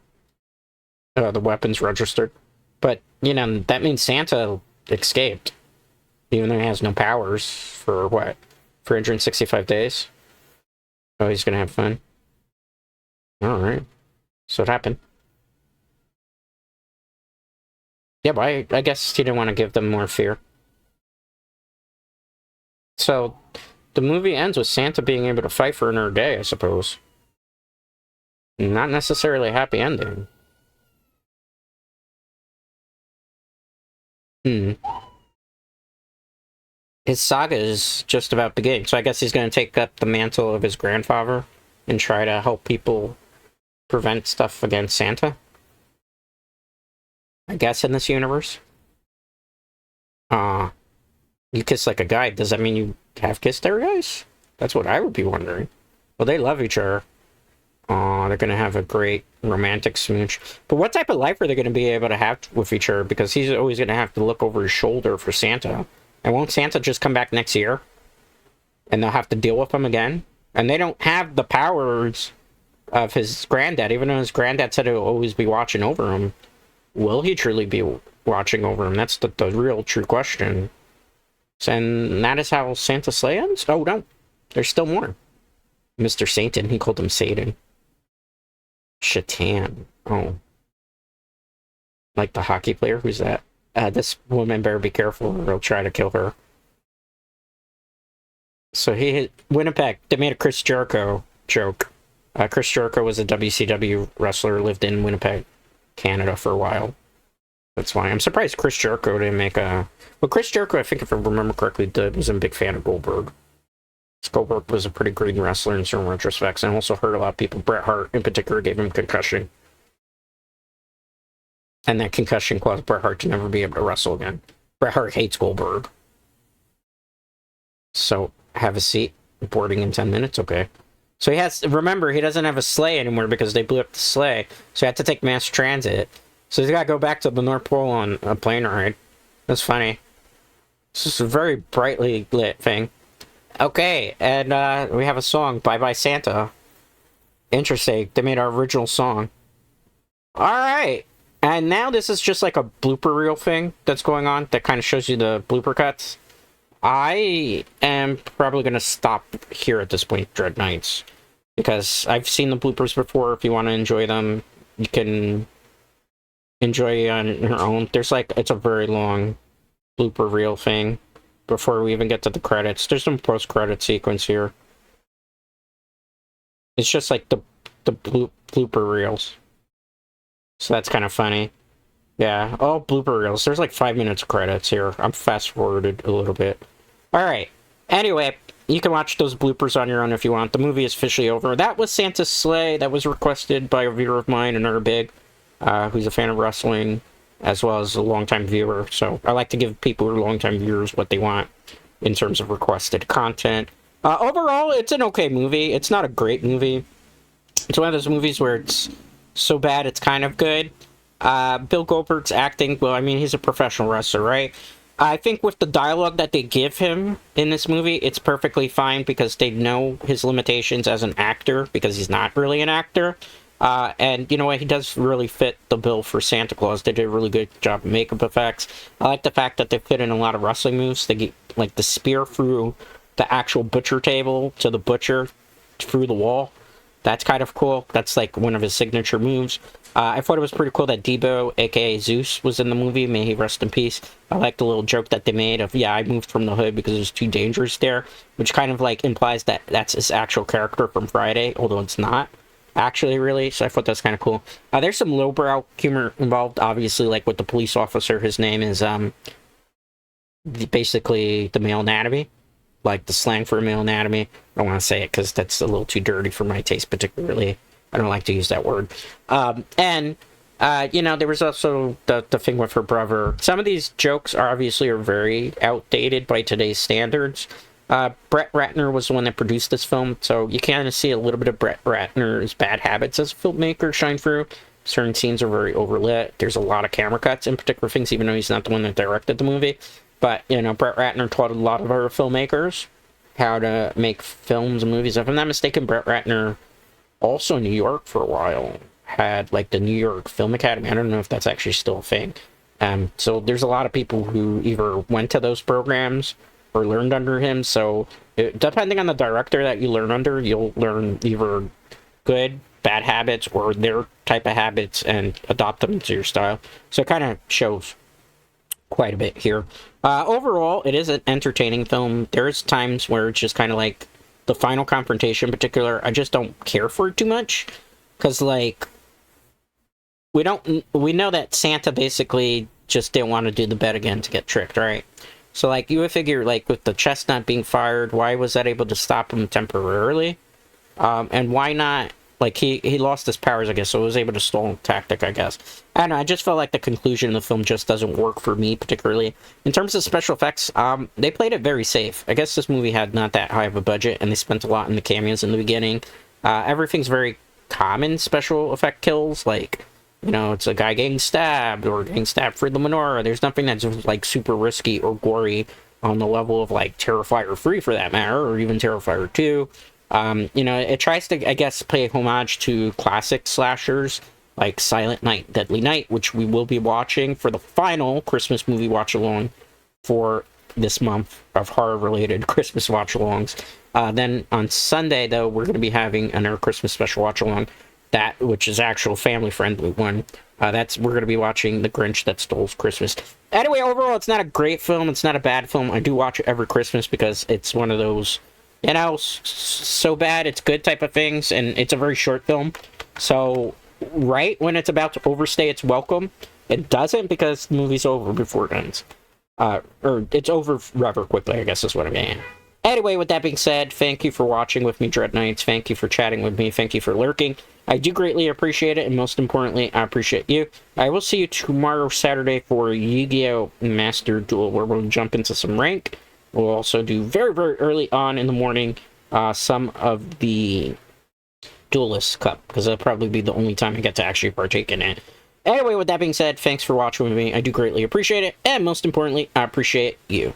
The weapon's registered. But, you know, that means Santa escaped. Even though he has no powers for, what, 365 days? Oh, he's gonna have fun. Alright. So it happened. Yeah, but I guess he didn't want to give them more fear. So, the movie ends with Santa being able to fight for another day, I suppose. Not necessarily a happy ending. His saga is just about beginning, so I guess he's going to take up the mantle of his grandfather and try to help people prevent stuff against Santa. I guess in this universe. You kiss like a guy, does that mean you have kissed their guys? That's what I would be wondering. Well, they love each other. They're gonna have a great romantic smooch. But what type of life are they gonna be able to have with each other? Because he's always gonna have to look over his shoulder for Santa. And won't Santa just come back next year? And they'll have to deal with him again? And they don't have the powers of his granddad, even though his granddad said he'll always be watching over him. Will he truly be watching over him? That's the real true question. And that is how Santa's sleigh ends? Oh, no. There's still more. Mr. Satan. He called him Satan. Shaitan. Oh. Like the hockey player? Who's that? This woman better be careful or he'll try to kill her. So he hit Winnipeg. They made a Chris Jericho joke. Chris Jericho was a WCW wrestler, lived in Winnipeg, Canada for a while. That's why I'm surprised Chris Jericho didn't make a... Well, Chris Jericho, I think if I remember correctly, was a big fan of Goldberg. Goldberg was a pretty green wrestler in certain retrospects, and also hurt a lot of people. Bret Hart, in particular, gave him concussion. And that concussion caused Bret Hart to never be able to wrestle again. Bret Hart hates Goldberg. So, have a seat. Boarding in 10 minutes, okay. So he has... Remember, he doesn't have a sleigh anymore because they blew up the sleigh. So he had to take mass transit. So he's got to go back to the North Pole on a plane ride. That's funny. This is a very brightly lit thing. Okay, and we have a song, Bye Bye Santa. Interesting. They made our original song. Alright. And now this is just like a blooper reel thing that's going on that kind of shows you the blooper cuts. I am probably going to stop here at this point, Dread Knights. Because I've seen the bloopers before. If you want to enjoy them, you can enjoy it on your own. There's like, it's a very long blooper reel thing before we even get to the credits. There's some post-credit sequence here. It's just like the blooper reels. So that's kind of funny. Yeah, all blooper reels. There's like 5 minutes of credits here. I'm fast-forwarded a little bit. Alright. Anyway, you can watch those bloopers on your own if you want. The movie is officially over. That was Santa's Sleigh. That was requested by a viewer of mine, another big, who's a fan of wrestling, as well as a longtime viewer. So I like to give people who are longtime viewers what they want in terms of requested content. Overall, it's an okay movie. It's not a great movie. It's one of those movies where it's so bad it's kind of good. Bill Goldberg's acting, well, I mean, he's a professional wrestler, right? I think with the dialogue that they give him in this movie, it's perfectly fine because they know his limitations as an actor, because he's not really an actor. And you know what, he does really fit the bill for Santa Claus. They did a really good job of makeup effects. I like the fact that they fit in a lot of wrestling moves. They get, like, the spear through the actual butcher table to the butcher through the wall. That's kind of cool. That's like one of his signature moves. I thought it was pretty cool that Debo, aka Zeus, was in the movie. May he rest in peace. I like the little joke that they made of, yeah, I moved from the hood because it was too dangerous there, which kind of like implies that that's his actual character from Friday, although it's not actually really. So I thought that's kind of cool. There's some lowbrow humor involved, obviously, like with the police officer. His name is basically the male anatomy. like the slang for male anatomy. I don't want to say it because that's a little too dirty for my taste, particularly. I don't like to use that word. You know, there was also the thing with her brother. Some of these jokes are very outdated by today's standards. Brett Ratner was the one that produced this film, so you kind of see a little bit of Brett Ratner's bad habits as a filmmaker shine through. Certain scenes are very overlit. There's a lot of camera cuts in particular things, even though he's not the one that directed the movie. But, you know, Brett Ratner taught a lot of other filmmakers how to make films and movies. If I'm not mistaken, Brett Ratner, also in New York for a while, had, like, the New York Film Academy. I don't know if that's actually still a thing. So there's a lot of people who either went to those programs or learned under him. So depending on the director that you learn under, you'll learn either good, bad habits or their type of habits and adopt them into your style. So it kind of shows quite a bit here. Overall, it is an entertaining film. There's times where it's just kind of like the final confrontation in particular, I just don't care for it too much. Because, like, we know that Santa basically just didn't want to do the bet again to get tricked, right? So, like, you would figure, like, with the chestnut being fired, why was that able to stop him temporarily? And why not, like, he lost his powers, I guess, so he was able to stall a tactic, I guess. I don't know, I just felt like the conclusion of the film just doesn't work for me, particularly. In terms of special effects, they played it very safe. I guess this movie had not that high of a budget, and they spent a lot in the cameos in the beginning. Everything's very common special effect kills, like, you know, it's a guy getting stabbed, or getting stabbed for the menorah. There's nothing that's, like, super risky or gory on the level of, like, Terrifier 3, for that matter, or even Terrifier 2. You know, it tries to, I guess, pay homage to classic slashers, like Silent Night, Deadly Night, which we will be watching for the final Christmas movie watch-along for this month of horror-related Christmas watch-alongs. Then on Sunday, though, we're going to be having another Christmas special watch-along, which is actual family-friendly one. We're going to be watching The Grinch That Stole Christmas. Anyway, overall, it's not a great film. It's not a bad film. I do watch it every Christmas because it's one of those, you know, so bad it's good type of things, and it's a very short film. So, right when it's about to overstay its welcome, it doesn't, because the movie's over before it ends. Or it's over rather quickly, I guess is what I'm getting at. Anyway, with that being said, thank you for watching with me, Dread Knights. Thank you for chatting with me. Thank you for lurking. I do greatly appreciate it, and most importantly, I appreciate you. I will see you tomorrow, Saturday, for Yu-Gi-Oh! Master Duel, where we'll jump into some rank. We'll also do very, very early on in the morning some of the Duelist Cup, because that'll probably be the only time I get to actually partake in it. Anyway, with that being said, thanks for watching with me. I do greatly appreciate it, and most importantly, I appreciate you.